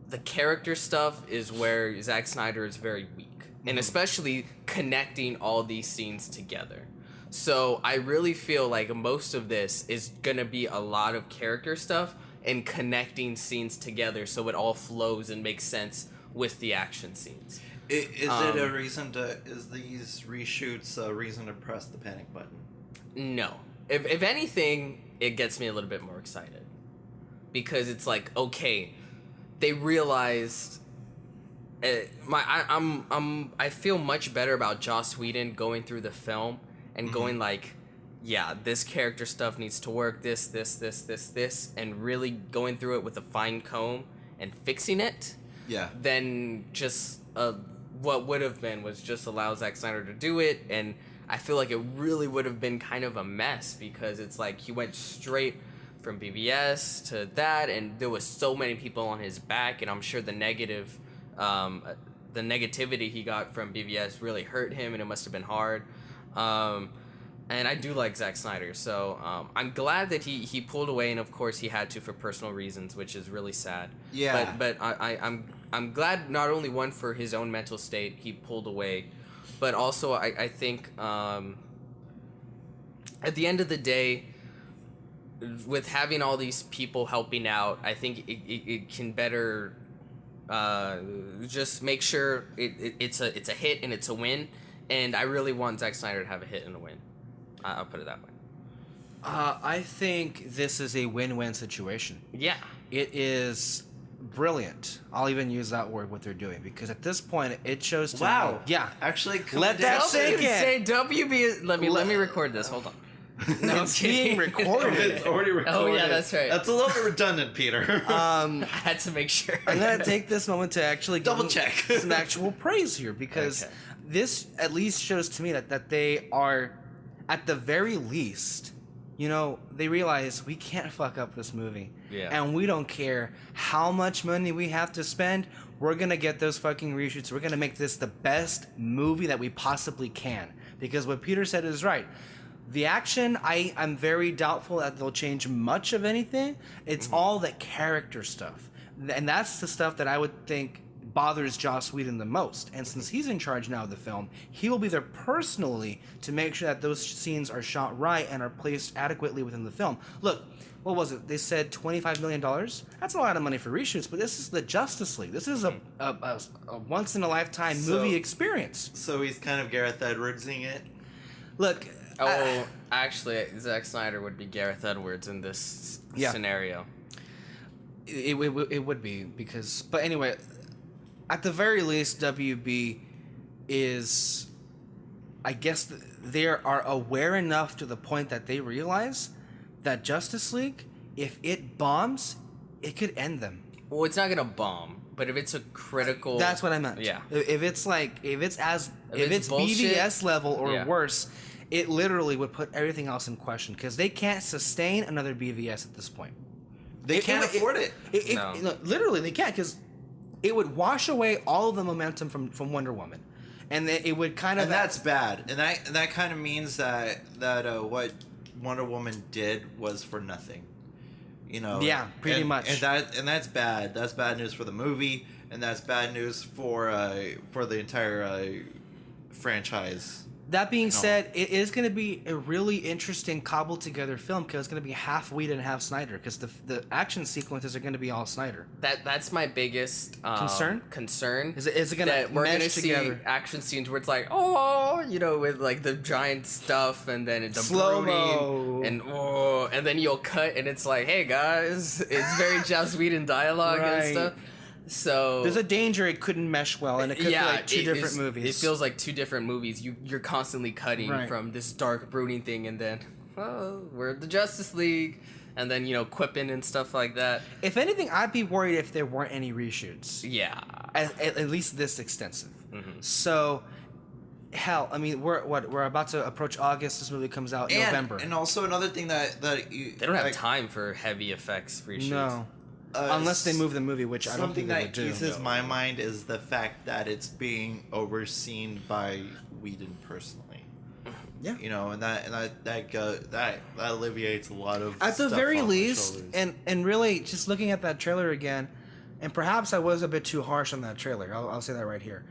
the character stuff is where Zack Snyder is very weak, and especially connecting all these scenes together. So I really feel like most of this is gonna be a lot of character stuff and connecting scenes together, so it all flows and makes sense with the action scenes. Is these reshoots a reason to press the panic button? No. If anything, it gets me a little bit more excited. Because it's like, okay, they realized I feel much better about Joss Whedon going through the film and going like, yeah, this character stuff needs to work, this, and really going through it with a fine comb and fixing it. Yeah. Than just what would have been was just allow Zack Snyder to do it, and I feel like it really would have been kind of a mess because it's like he went straight from BVS to that, and there was so many people on his back, and I'm sure the negativity he got from BVS really hurt him, and it must have been hard. And I do like Zack Snyder, so I'm glad that he pulled away, and of course he had to for personal reasons, which is really sad. Yeah. But I'm glad not only one for his own mental state he pulled away, but also I think at the end of the day, with having all these people helping out, I think it can better just make sure it's a hit and it's a win, and I really want Zack Snyder to have a hit and a win. I'll put it that way. I think this is a win-win situation. Yeah. It is brilliant. I'll even use that word, what they're doing, because at this point, it shows to me. Yeah. Actually, Let that sink in. Say WB. Let me record this. Hold on. No, it's being recorded. It's already recorded. Oh, yeah, that's right. That's a little bit redundant, Peter. I had to make sure. I'm going to take this moment to actually Double give check. some actual praise here, because Okay. this at least shows to me that they are, at the very least, you know, they realize we can't fuck up this movie. Yeah. And we don't care how much money we have to spend. We're going to get those fucking reshoots. We're going to make this the best movie that we possibly can. Because what Peter said is right. The action, I'm very doubtful that they'll change much of anything. It's all the character stuff. And that's the stuff that I would think bothers Joss Whedon the most. And since he's in charge now of the film, he will be there personally to make sure that those scenes are shot right and are placed adequately within the film. Look, what was it? They said $25 million? That's a lot of money for reshoots, but this is the Justice League. This is a once-in-a-lifetime movie experience. So he's kind of Gareth Edwardsing it. Look... Actually, Zack Snyder would be Gareth Edwards in this scenario. It would be, because... But anyway, at the very least, WB is... I guess they are aware enough to the point that they realize that Justice League, if it bombs, it could end them. Well, it's not gonna bomb, but if it's a critical... That's what I meant. Yeah. If it's bullshit, BVS level or yeah. worse, it literally would put everything else in question, because they can't sustain another BVS at this point. They can't afford it. No. Literally, they can't, because it would wash away all of the momentum from Wonder Woman, and it would kind of. And that's bad. And that kind of means that what Wonder Woman did was for nothing. You know. Yeah, pretty much. And that's bad. That's bad news for the movie, and that's bad news for the entire franchise. That being said, it is going to be a really interesting cobbled together film, because it's going to be half Whedon and half Snyder, because the action sequences are going to be all Snyder. That's my biggest concern. Is it going to we're mesh gonna see together? Action scenes where it's like, oh, you know, with like the giant stuff, and then it's Slow-mo. and then you'll cut, and it's like, hey guys, it's very Joss Whedon dialogue and Right. stuff. So There's a danger it couldn't mesh well, and it could be like two different movies. It feels like two different movies. You're constantly cutting from this dark, brooding thing, and then, oh, we're the Justice League, and then, you know, quipping and stuff like that. If anything, I'd be worried if there weren't any reshoots. Yeah. At least this extensive. Mm-hmm. So, hell, I mean, we're about to approach August. This movie comes out in November. And also another thing that you, They don't have time for heavy effects reshoots. No. Unless they move the movie, which I don't think they would Something do. that eases my mind is the fact that it's being overseen by Whedon personally. Yeah. You know, and that alleviates a lot of At the stuff very off their least, shoulders. and really, just looking at that trailer again, and perhaps I was a bit too harsh on that trailer. I'll say that right here.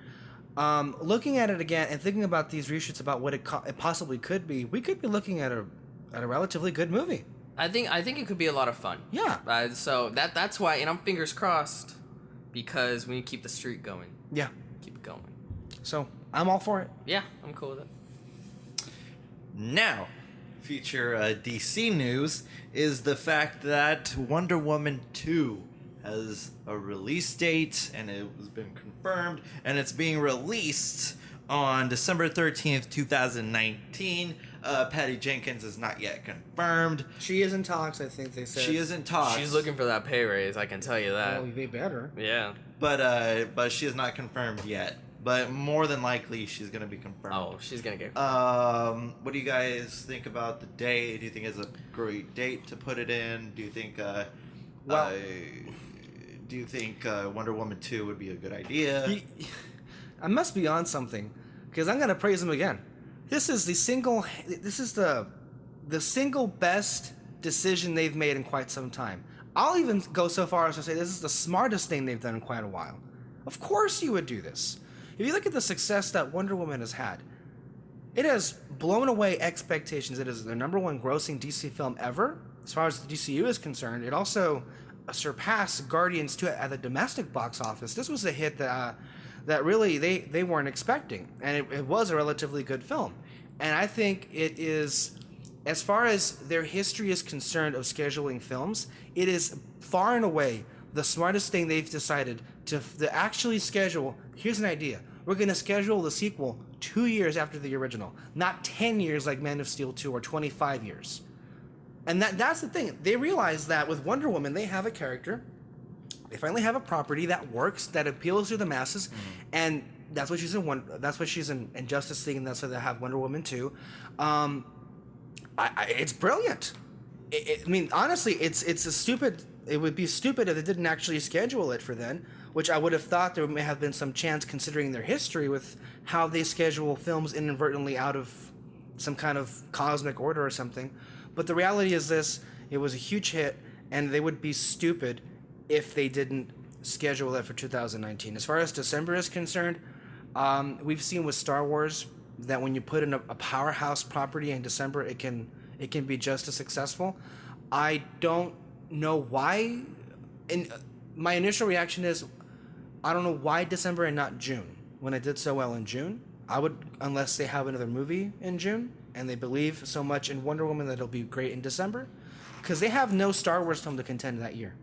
Looking at it again and thinking about these reshoots, about what it possibly could be, we could be looking at a relatively good movie. I think it could be a lot of fun. Yeah. So that's why, and I'm fingers crossed, because we need to keep the streak going. Yeah. Keep it going. So I'm all for it. Yeah, I'm cool with it. Now, future DC news is the fact that Wonder Woman 2 has a release date, and it has been confirmed, and it's being released on December 13th, 2019. Patty Jenkins is not yet confirmed. She is in talks, I think they said. She is in talks. She's looking for that pay raise, I can tell you that. Well, they better. Yeah. But she is not confirmed yet. But more than likely, she's gonna be confirmed. Oh, she's gonna get. What do you guys think about the date? Do you think it's a great date to put it in? Do you think Wonder Woman 2 would be a good idea? I must be on something, because I'm gonna praise him again. This is the single best decision they've made in quite some time. I'll even go so far as to say this is the smartest thing they've done in quite a while. Of course you would do this. If you look at the success that Wonder Woman has had, it has blown away expectations. It is the #1 grossing DC film ever. As far as the DCU is concerned, it also surpassed Guardians 2 at the domestic box office. This was a hit that really they weren't expecting, and it was a relatively good film. And I think it is, as far as their history is concerned of scheduling films, it is far and away the smartest thing they've decided to actually schedule. Here's an idea. We're going to schedule the sequel 2 years after the original, not 10 years like Man of Steel 2 or 25 years. And that's the thing. They realize that with Wonder Woman, they have a character. They finally have a property that works, that appeals to the masses, and that's what she's in. That's what she's in Justice League, and that's why they have Wonder Woman 2. It's brilliant. I mean, honestly, it's a stupid. It would be stupid if they didn't actually schedule it for then, which I would have thought there may have been some chance, considering their history with how they schedule films inadvertently out of some kind of cosmic order or something. But the reality is this: it was a huge hit, and they would be stupid if they didn't schedule it for 2019. As far as December is concerned, we've seen with Star Wars that when you put in a powerhouse property in December, it can be just as successful. I don't know why. And my initial reaction is, I don't know why December and not June, when it did so well in June. Unless they have another movie in June, and they believe so much in Wonder Woman that it'll be great in December, because they have no Star Wars film to contend that year.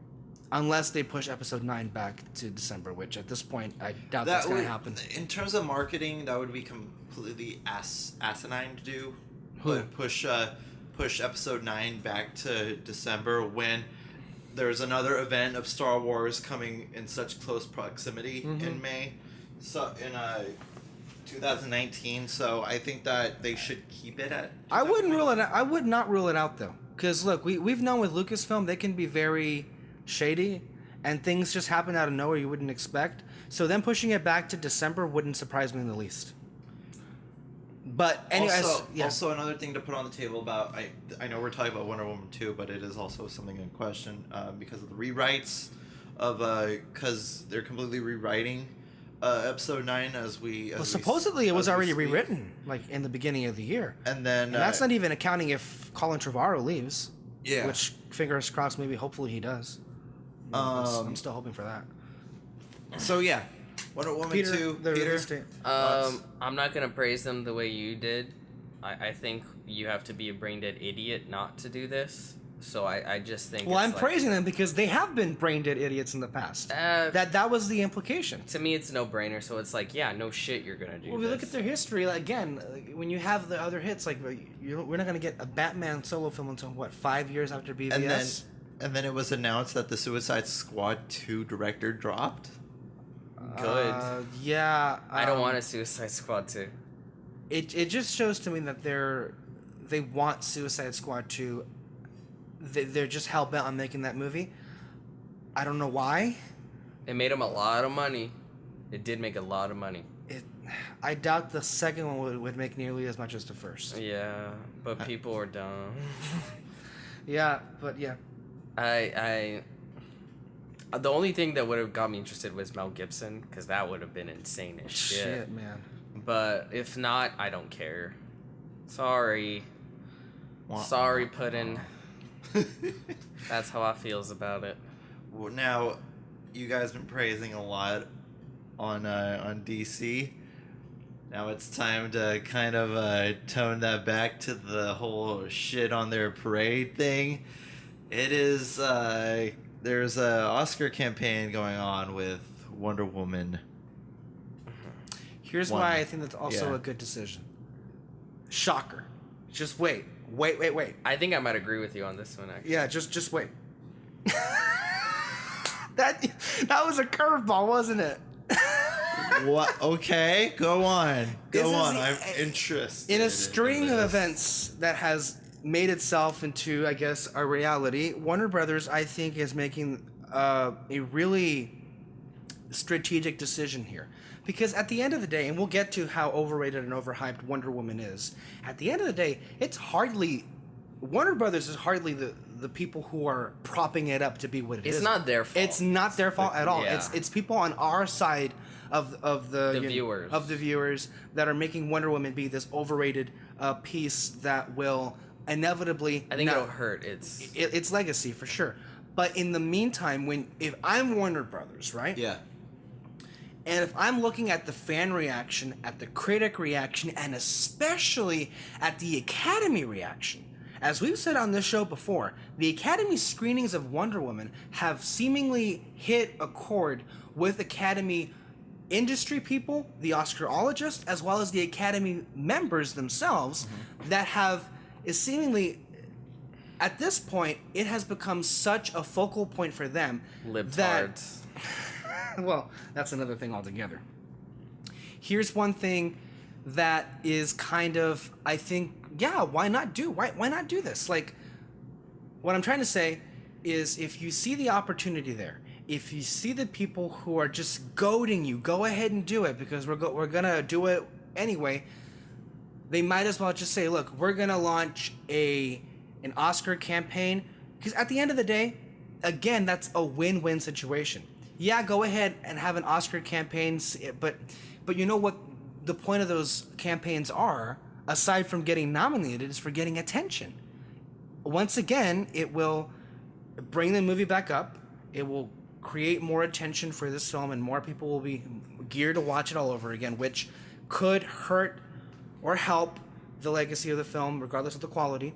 Unless they push Episode 9 back to December, which at this point, I doubt that's going to happen. In terms of marketing, that would be completely asinine to do. Push Episode 9 back to December when there's another event of Star Wars coming in such close proximity in May. So in 2019, so I think that they should keep it at. I wouldn't rule it out. I would not rule it out, though, because look, we've known with Lucasfilm they can be very shady, and things just happen out of nowhere you wouldn't expect. So them pushing it back to December wouldn't surprise me in the least. But anyways, also another thing to put on the table about, I know we're talking about Wonder Woman 2, but it is also something in question because of the rewrites of because they're completely rewriting Episode 9 supposedly it was already rewritten like in the beginning of the year, and that's not even accounting if Colin Trevorrow leaves. Yeah, which fingers crossed, hopefully he does. I'm still hoping for that. So yeah, Wonder Woman 2. Peter, I'm not gonna praise them the way you did. I think you have to be a brain dead idiot not to do this. So I just think. Well, I'm praising them because they have been brain dead idiots in the past. That was the implication. To me, it's no brainer. So it's like, yeah, no shit, you're gonna do. Well, we look at their history again. When you have the other hits, like we're not gonna get a Batman solo film until 5 years after BVS. And then it was announced that the Suicide Squad 2 director dropped. Good. Yeah. I don't want a Suicide Squad 2. It just shows to me that they want Suicide Squad 2. They're just hell bent on making that movie. I don't know why. It made them a lot of money. It did make a lot of money. I doubt the second one would make nearly as much as the first. Yeah, but people are dumb. Yeah, but yeah. The only thing that would have got me interested was Mel Gibson, because that would have been insane as shit. Shit, man. But if not, I don't care. Sorry. Sorry, Puddin'. That's how I feels about it. Well, now, you guys been praising a lot on DC. Now it's time to kind of tone that back to the whole shit on their parade thing. It is, there there's a Oscar campaign going on with Wonder Woman. Here's why I think that's also a good decision. Shocker. Just wait. I think I might agree with you on this one, actually. Yeah, just wait. That was a curveball, wasn't it? What? Okay, go on. Go on. I'm interested. In a string of events that has made itself into, I guess, a reality, Warner Brothers, I think, is making a really strategic decision here. Because at the end of the day, and we'll get to how overrated and overhyped Wonder Woman is, at the end of the day, Warner Brothers is hardly the people who are propping it up to be what it is. It's not their fault. It's not their fault at all. Yeah. It's people on our side of the viewers that are making Wonder Woman be this overrated piece that will inevitably it'll hurt its legacy for sure. But in the meantime, if I'm Warner Brothers, right? Yeah. And if I'm looking at the fan reaction, at the critic reaction, and especially at the Academy reaction, as we've said on this show before, the Academy screenings of Wonder Woman have seemingly hit a chord with Academy industry people, the Oscarologists, as well as the Academy members themselves, that is seemingly, at this point, it has become such a focal point for them libtards. Well, that's another thing altogether. Here's one thing that is kind of, I think, why not do this? Like, what I'm trying to say is, if you see the opportunity there, if you see the people who are just goading you, go ahead and do it, because we're gonna do it anyway, they might as well just say, look, we're gonna launch an Oscar campaign, because at the end of the day, again, that's a win-win situation. Yeah, go ahead and have an Oscar campaign, but you know what the point of those campaigns are, aside from getting nominated, is for getting attention. Once again, it will bring the movie back up. It will create more attention for this film, and more people will be geared to watch it all over again, which could hurt or help the legacy of the film, regardless of the quality.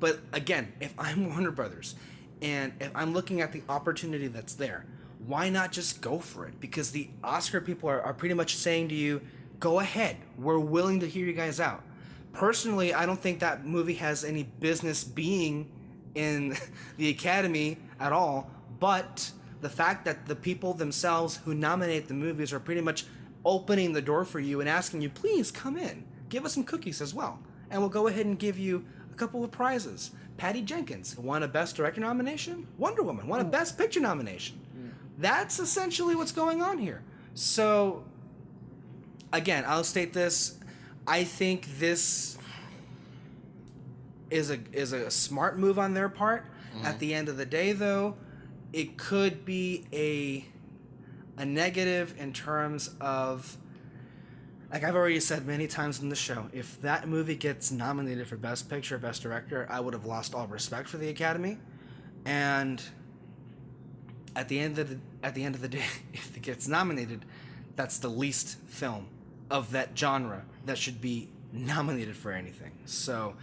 But again, if I'm Warner Brothers, and if I'm looking at the opportunity that's there, why not just go for it? Because the Oscar people are pretty much saying to you, go ahead. We're willing to hear you guys out. Personally, I don't think that movie has any business being in the Academy at all. But the fact that the people themselves who nominate the movies are pretty much opening the door for you and asking you, please come in. Give us some cookies as well. And we'll go ahead and give you a couple of prizes. Patty Jenkins won a Best Director nomination. Wonder Woman won a Best Picture nomination. That's essentially what's going on here. So, again, I'll state this. I think this is a smart move on their part. At the end of the day, though, it could be a negative in terms of, like I've already said many times in the show, if that movie gets nominated for Best Picture, Best Director, I would have lost all respect for the Academy. And at the end of the day, if it gets nominated, that's the least film of that genre that should be nominated for anything. So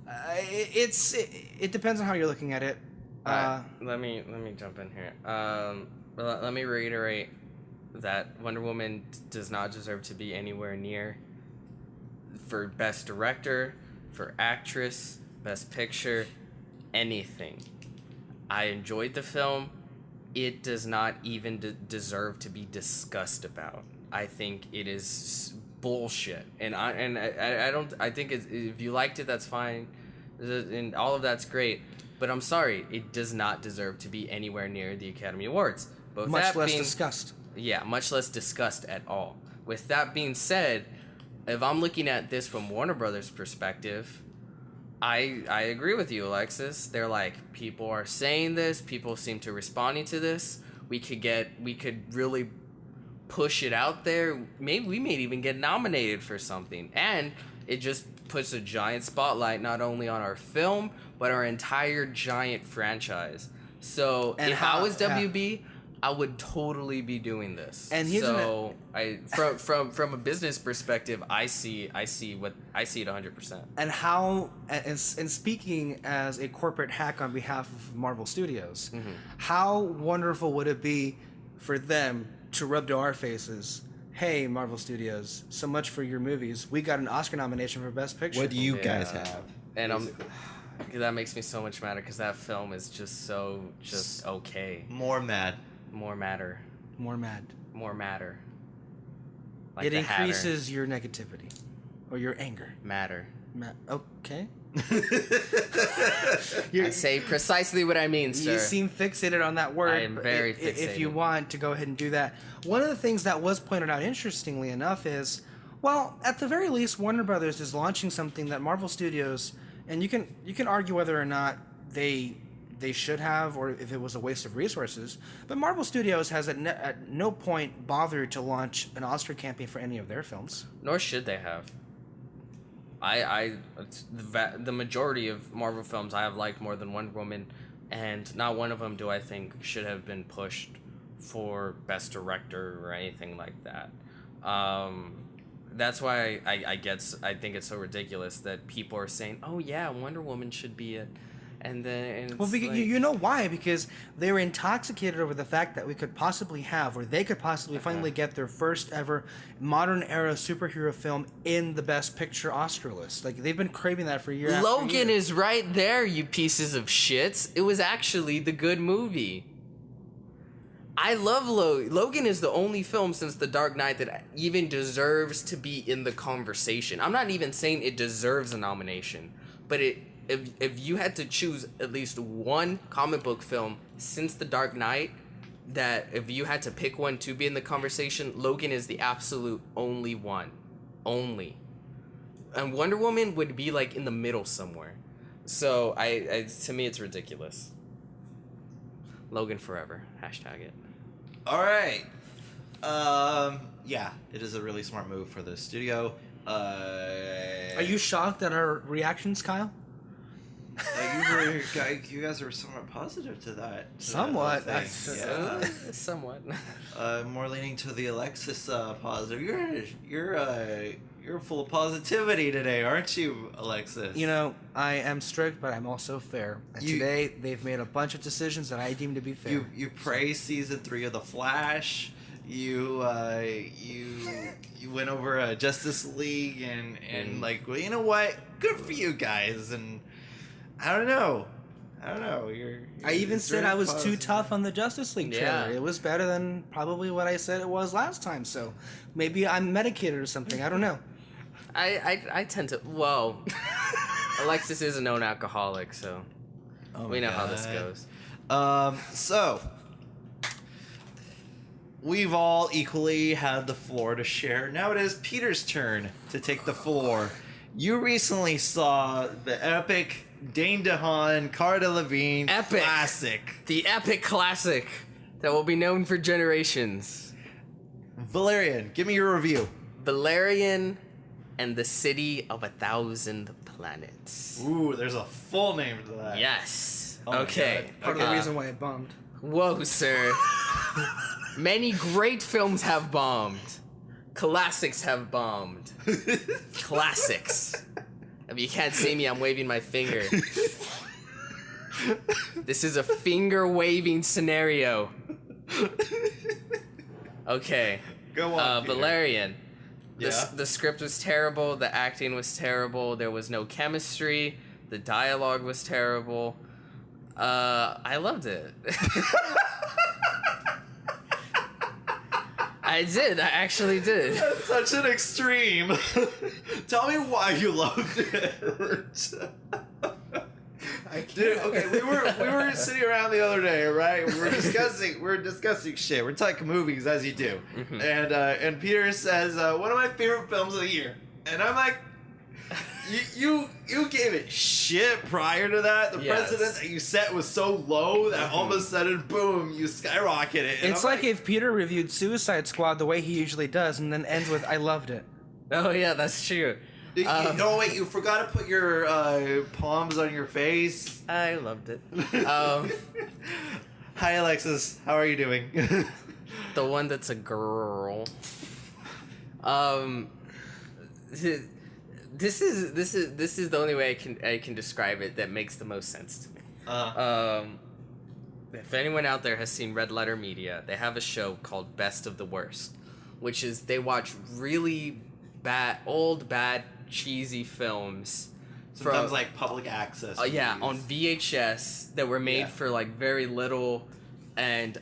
it depends on how you're looking at it. Let me jump in here. Let me reiterate that Wonder Woman does not deserve to be anywhere near for Best Director, for Actress, Best Picture, anything. I enjoyed the film. It does not even deserve to be discussed about. I think it is bullshit, and I don't. I think if you liked it, that's fine, and all of that's great. But I'm sorry, it does not deserve to be anywhere near the Academy Awards. But much less discussed. Yeah, much less discussed at all. With that being said, if I'm looking at this from Warner Brothers' perspective, I agree with you, Alexis. They're like, people are saying this, people seem to responding to this. We could really push it out there. Maybe we may even get nominated for something. And it just puts a giant spotlight not only on our film, but our entire giant franchise. So if I was WB, I would totally be doing this. And here's so from a business perspective, I see it 100%. And how, and speaking as a corporate hack on behalf of Marvel Studios, how wonderful would it be for them to rub to our faces, hey, Marvel Studios, so much for your movies. We got an Oscar nomination for Best Picture. What do you guys have? And that makes me so much madder because that film is just okay. More mad. More matter. More mad. More matter. Like it the increases your negativity or your anger. Matter. Okay. I say precisely what I mean, sir. You seem fixated on that word. I am very fixated. If you want to go ahead and do that. One of the things that was pointed out, interestingly enough, is, well, at the very least, Warner Brothers is launching something that Marvel Studios, and you can argue whether or not they should have, or if it was a waste of resources. But Marvel Studios has at no point bothered to launch an Oscar campaign for any of their films. Nor should they have. The majority of Marvel films I have liked more than Wonder Woman, and not one of them do I think should have been pushed for Best Director or anything like that. That's why I think it's so ridiculous that people are saying, oh yeah, Wonder Woman should be it. And then well, you know why? Because they were intoxicated over the fact that we could possibly have, or they could possibly finally get their first ever modern era superhero film in the Best Picture Oscar list. Like, they've been craving that for years. Logan is right there, you pieces of shits. It was actually the good movie. I love Logan is the only film since The Dark Knight that even deserves to be in the conversation. I'm not even saying it deserves a nomination, but if you had to choose at least one comic book film since The Dark Knight, that if you had to pick one to be in the conversation, Logan is the absolute only one. Only. And Wonder Woman would be like in the middle somewhere. So to me it's ridiculous. Logan forever. Hashtag it. All right. Yeah, it is a really smart move for the studio. Are you shocked at our reactions, Kyle? You guys were somewhat positive to that. Somewhat. Somewhat. More leaning to the Alexis positive. You're full of positivity today, aren't you, Alexis? You know, I am strict, but I'm also fair. And today, they've made a bunch of decisions that I deem to be fair. You praised season 3 of The Flash. You went over Justice League and like, well, you know what? Good for you guys. And I don't know. I even said I was too tough on the Justice League trailer. Yeah. It was better than probably what I said it was last time. So maybe I'm medicated or something. I don't know. I tend to. Well, Alexis is a known alcoholic, so we know how this goes. So we've all equally had the floor to share. Now it is Peter's turn to take the floor. You recently saw the epic Dane DeHaan, Cara Delevingne classic. The epic classic that will be known for generations. Valerian, give me your review. Valerian and the City of 1,000 Planets. Ooh, there's a full name to that. Yes. Oh okay. Part of the reason why it bombed. Whoa, sir. Many great films have bombed. Classics have bombed. Classics. If you can't see me, I'm waving my finger. This is a finger-waving scenario. Okay. Go on, Peter. Valerian. Yeah. The script was terrible. The acting was terrible. There was no chemistry. The dialogue was terrible. I loved it. I did. I actually did. That's such an extreme. Tell me why you loved it. Dude, okay, we were sitting around the other day, right? We were discussing shit. We're talking movies as you do, and Peter says one of my favorite films of the year, and I'm like, you gave it shit prior to that. The precedent that you set was so low that all of a sudden, boom, you skyrocketed. It's like if Peter reviewed Suicide Squad the way he usually does, and then ends with "I loved it." Oh yeah, that's true. No, wait, you forgot to put your palms on your face. I loved it. Hi, Alexis. How are you doing? The one that's a girl. This is the only way I can describe it that makes the most sense to me. If anyone out there has seen Red Letter Media, they have a show called Best of the Worst, which is they watch really bad, cheesy films. Sometimes like public access. Yeah, movies. on VHS that were made for like very little, and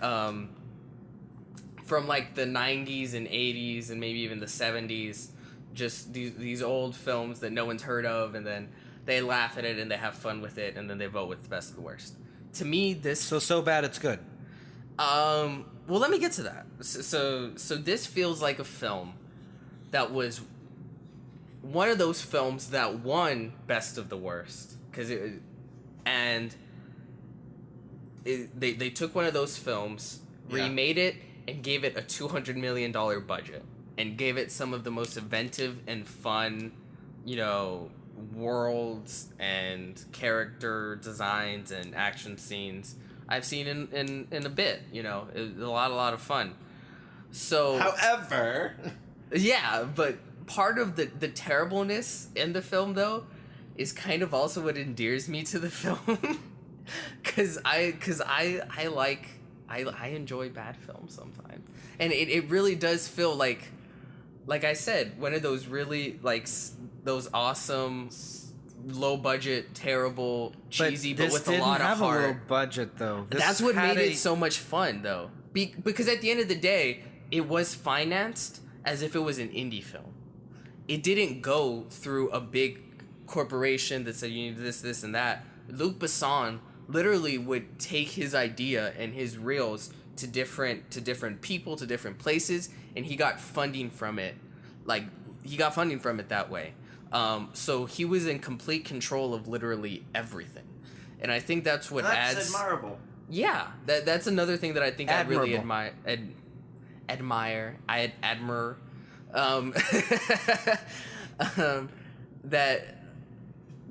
from like the 90s and 80s and maybe even the 70s, just these old films that no one's heard of, and then they laugh at it and they have fun with it, and then they vote with the best of the worst. To me, this So bad it's good. well, let me get to that. So this feels like a film that was one of those films that won Best of the Worst, they took one of those films, remade it, and gave it a $200 million budget, and gave it some of the most inventive and fun, worlds and character designs and action scenes I've seen in a bit. It was a lot of fun. So, however, yeah, but part of the terribleness in the film, though, is kind of also what endears me to the film. Cause I enjoy bad films sometimes, and it really does feel like I said, one of those really those awesome, low budget, terrible, cheesy, but with a lot of This didn't have a heart. low budget though. That's what made it so much fun, though, because at the end of the day, it was financed as if it was an indie film. It didn't go through a big corporation that said you need this, and that. Luc Besson literally would take his idea and his reels to different people, to different places, and he got funding from it. That way. So he was in complete control of literally everything, and I think that's what adds. That's admirable. Yeah, that's another thing that I think Admirable. I really admire. I admire. That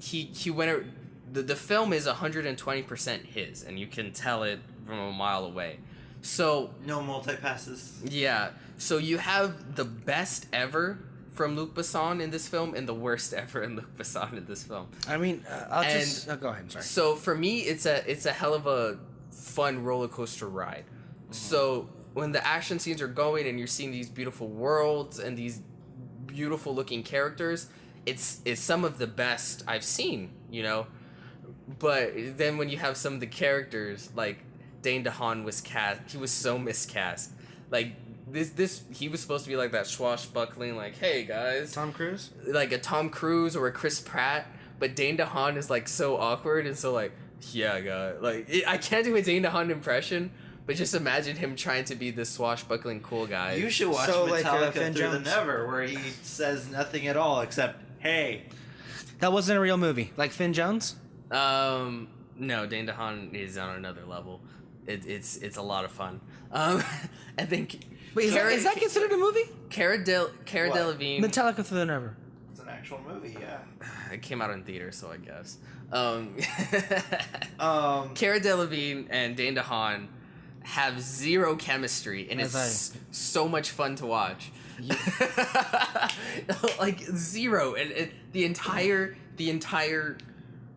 he went. The film is 120% his, and you can tell it from a mile away. So No multi-passes. yeah, so you have the best ever from Luc Besson in this film, and the worst ever in Luc Besson in this film. I mean, go ahead. I'm sorry. So for me, it's a hell of a fun roller coaster ride. So when the action scenes are going and you're seeing these beautiful worlds and these beautiful looking characters, it's some of the best I've seen, But then when you have some of the characters, like Dane DeHaan he was so miscast. Like he was supposed to be like that swashbuckling, like, hey guys, Tom Cruise? like a Tom Cruise or a Chris Pratt, but Dane DeHaan is like so awkward and so like, yeah, guy, like I can't do a Dane DeHaan impression, but just imagine him trying to be this swashbuckling cool guy. You should watch Metallica Through the Never, where he says nothing at all except, hey. That wasn't a real movie. Like Finn Jones? No, Dane DeHaan is on another level. It's a lot of fun. I think. Wait, is that considered a movie? Cara Delevingne. Metallica Through the Never. It's an actual movie, yeah. It came out in theater, so I guess. Cara Delevingne and Dane DeHaan have zero chemistry, and it's so much fun to watch. Like zero, and the entire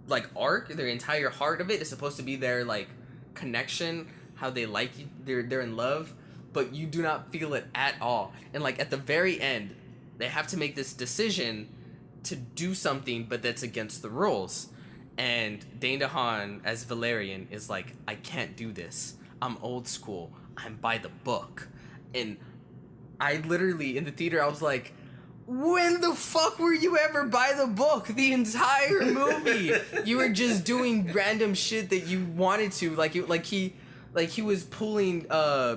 like arc, their entire heart of it is supposed to be their like connection, how they like you, they're in love, but you do not feel it at all. And like at the very end, they have to make this decision to do something, but that's against the rules. And Dane DeHaan as Valerian is like, I can't do this. I'm old school. I'm by the book. And I literally, in the theater, I was like, when the fuck were you ever by the book? The entire movie, you were just doing random shit that you wanted to, like he was pulling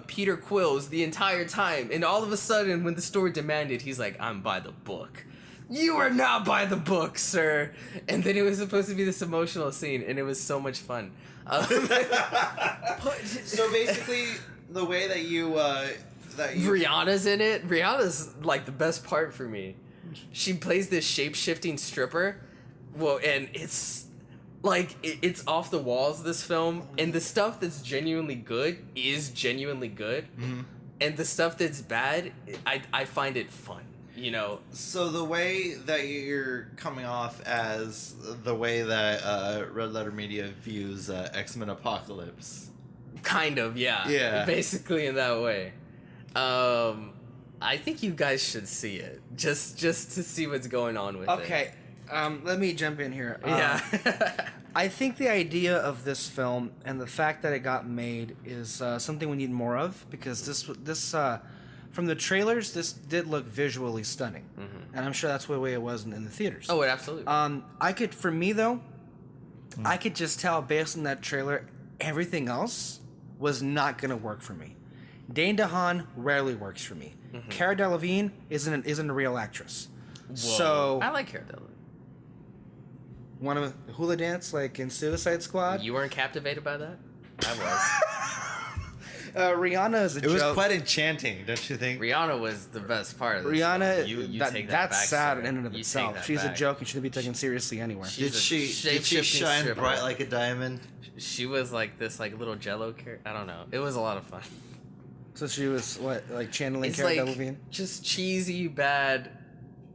Peter Quills the entire time, and all of a sudden, when the story demanded, he's like, I'm by the book. You are not by the book, sir. And then it was supposed to be this emotional scene, and it was so much fun. So basically, the way that you Rihanna's in it. Rihanna's like the best part for me. She plays this shape-shifting stripper. Well, and it's Like, it's off the walls, this film, and the stuff that's genuinely good is genuinely good, and the stuff that's bad, I find it fun, you know? So the way that you're coming off as the way that Red Letter Media views X-Men Apocalypse. Kind of, yeah. Yeah. Basically in that way. I think you guys should see it, just to see what's going on with it. Okay, let me jump in here. Yeah. I think the idea of this film and the fact that it got made is something we need more of, because this from the trailers, this did look visually stunning, and I'm sure that's the way it was in the theaters. Oh, absolutely. For me though, I could just tell based on that trailer, everything else was not gonna work for me. Dane DeHaan rarely works for me. Cara Delevingne isn't a real actress. Whoa. So I like Cara Delevingne. Want to hula dance like in Suicide Squad? You weren't captivated by that? I was. Rihanna is a It joke. was quite enchanting, don't you think? Rihanna was the best part of this Rihanna, film. You take that that's back, sad sir. in and of You take itself. that She's a back. joke and shouldn't be taken seriously anywhere. She's Did a she shape-shifting shine stripper. bright like a diamond? She was like this little jello character. I don't know. It was a lot of fun. So she was like channeling It's Cara like Delevingne? just cheesy, bad,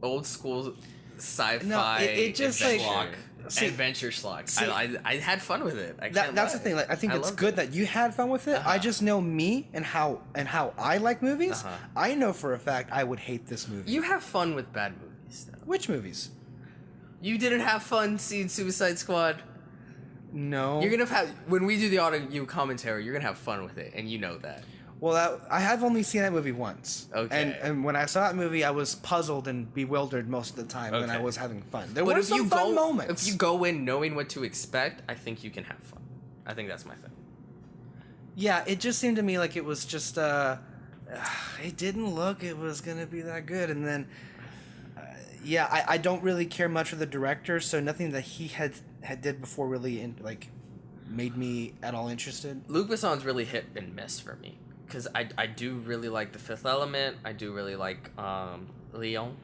old school sci-fi. No, it just, like, adventure. see- Adventure schlock. see- I had fun with it. I That's can't the lie. thing. Like, I think it's loved good it. that you had fun with it. I just know me and how I like movies. Uh-huh. I know for a fact I would hate this movie. You have fun with bad movies, though. Which movies? You didn't have fun seeing Suicide Squad. No. You're gonna have when we do the audio commentary. You're gonna have fun with it, and you know that. Well, I have only seen that movie once. Okay. And when I saw that movie, I was puzzled and bewildered most of the time when I Okay. was having fun. There But were if some you fun go, moments. if you go in knowing what to expect, I think you can have fun. I think that's my thing. Yeah, it just seemed to me like it was just it didn't look it was gonna be that good, and then I don't really care much for the director, so nothing that he had did before really made me at all interested. Luc Besson's really hit and miss for me because I do really like The Fifth Element. I do really like Leon,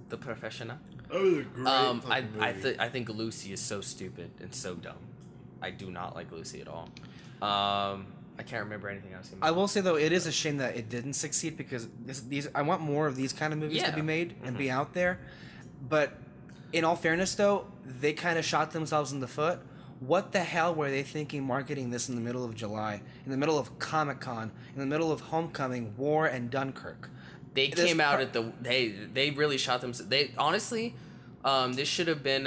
the Professional. Oh, great I think Lucy is so stupid and so dumb. I do not like Lucy at all. I can't remember anything else. I will say though, it is a shame that it didn't succeed because I want more of these kind of movies to Yeah. be made and be out there. But in all fairness, though, they kind of shot themselves in the foot. What the hell were they thinking marketing this in the middle of July, in the middle of Comic-Con, in the middle of Homecoming, War, and Dunkirk? They came out at the they really shot them. They honestly, this should have been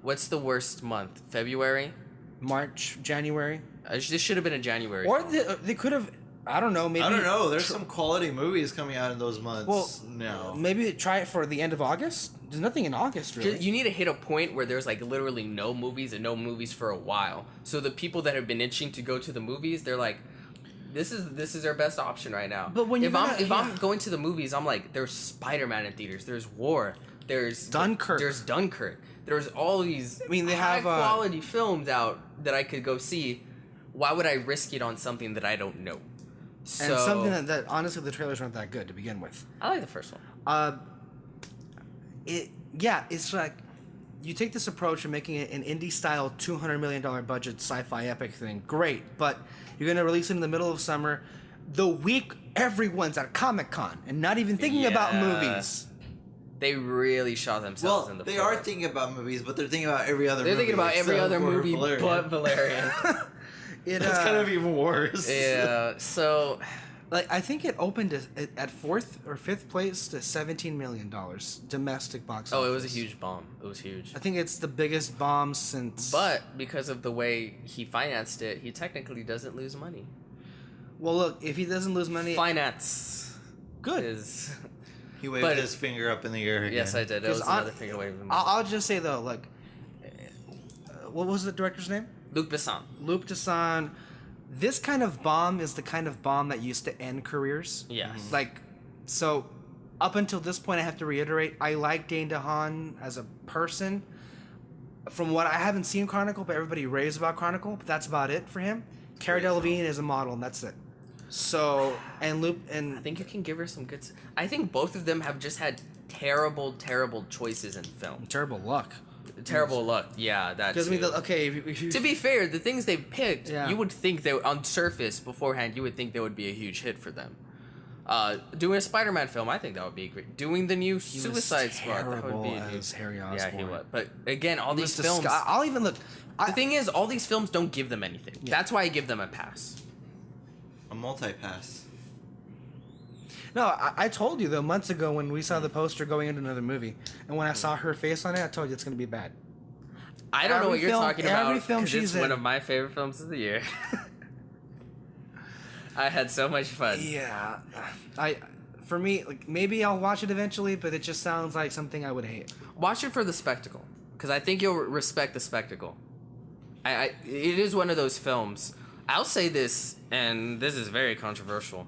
what's the worst month? February, March, January, this should have been in January. or film. they could have. I don't know. Maybe I don't know. There's some quality movies coming out in those months. Well, no. maybe try it for the end of August. There's nothing in August really. You need to hit a point where there's like literally no movies and no movies for a while. So the people that have been itching to go to the movies, they're like, this is their best option right now. But when if you're I'm going to the movies, I'm like, there's Spider-Man in theaters, there's War, there's Dunkirk. There's all these I mean, they high have, quality films out that I could go see. Why would I risk it on something that I don't know? So, and something that honestly the trailers weren't that good to begin with. I like the first one. It's like you take this approach of making it an indie style $200 million budget sci-fi epic thing. Great, but you're gonna release it in the middle of summer, the week everyone's at Comic-Con and not even thinking about Yeah. movies. They really shot themselves Well, in the they foot. are thinking about movies, but they're thinking about every other They're movie. thinking about every except other for movie Valerian. but Valerian. That's kind of even worse. Yeah, so Like I think it opened at fourth or fifth place to $17 million domestic box office. it was a huge bomb. It was huge. I think it's the biggest bomb since. But because of the way he financed it, he technically doesn't lose money. well, look, if he doesn't lose money, Finance good. is He waved But- his finger up in the air again. yes, I did. That 'Cause was another thing away from I'll just say though, like, what was the director's name? Luc Besson. Luc Besson. This kind of bomb is the kind of bomb that used to end careers. Yes. Like, so up until this point, I have to reiterate, I like Dane DeHaan as a person. From what I haven't seen Chronicle, but everybody raves about Chronicle, but that's about it for him. Cara Delevingne is a model, and that's it. So, and Luke, and I think you can give her some good. I think both of them have just had terrible, terrible choices in film. terrible luck. Terrible luck. Yeah, that Because I mean, too. okay. If you, To be fair, the things they picked, Yeah. you would think they on surface beforehand, you would think they would be a huge hit for them. Doing a Spider-Man film, I think that would be great. Doing the new he was Suicide Squad, that would terrible be a huge. as Harry Osborn. Yeah, he was. But again, all these He was films. I'll even look. The thing is, all these films don't give them anything. That's why I give them a pass. A multi-pass. No, I told you though months ago when we saw the poster going into another movie, and when I saw her face on it, I told you it's gonna be bad. I don't know what you're talking about. Every film 'cause she's it's one in. of my favorite films of the year. I had so much fun. Yeah, for me, like maybe I'll watch it eventually, but it just sounds like something I would hate. Watch it for the spectacle, because I think you'll respect the spectacle. It is one of those films. I'll say this, and this is very controversial.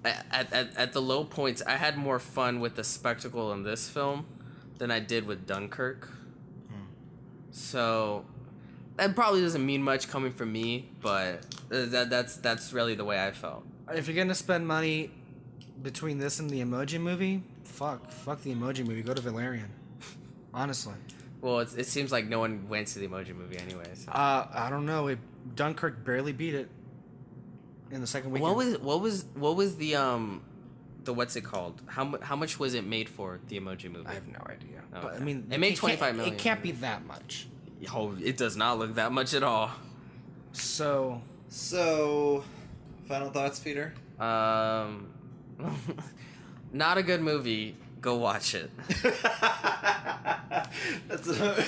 At the low points, I had more fun with the spectacle in this film than I did with Dunkirk. So that probably doesn't mean much coming from me, but that's really the way I felt. If you're gonna spend money between this and the Emoji Movie, fuck the Emoji Movie. Go to Valerian. Honestly. Well, it seems like no one went to the Emoji Movie anyways. I don't know. Dunkirk barely beat it in the second weekend. What was the what's it called? How much was it made for, the Emoji Movie? I have no idea. Oh, But I okay. mean, It made 25 million. It can't be that much. Oh, it does not look that much at all. So, Final thoughts, Peter? Not a good movie. Go watch it. That's I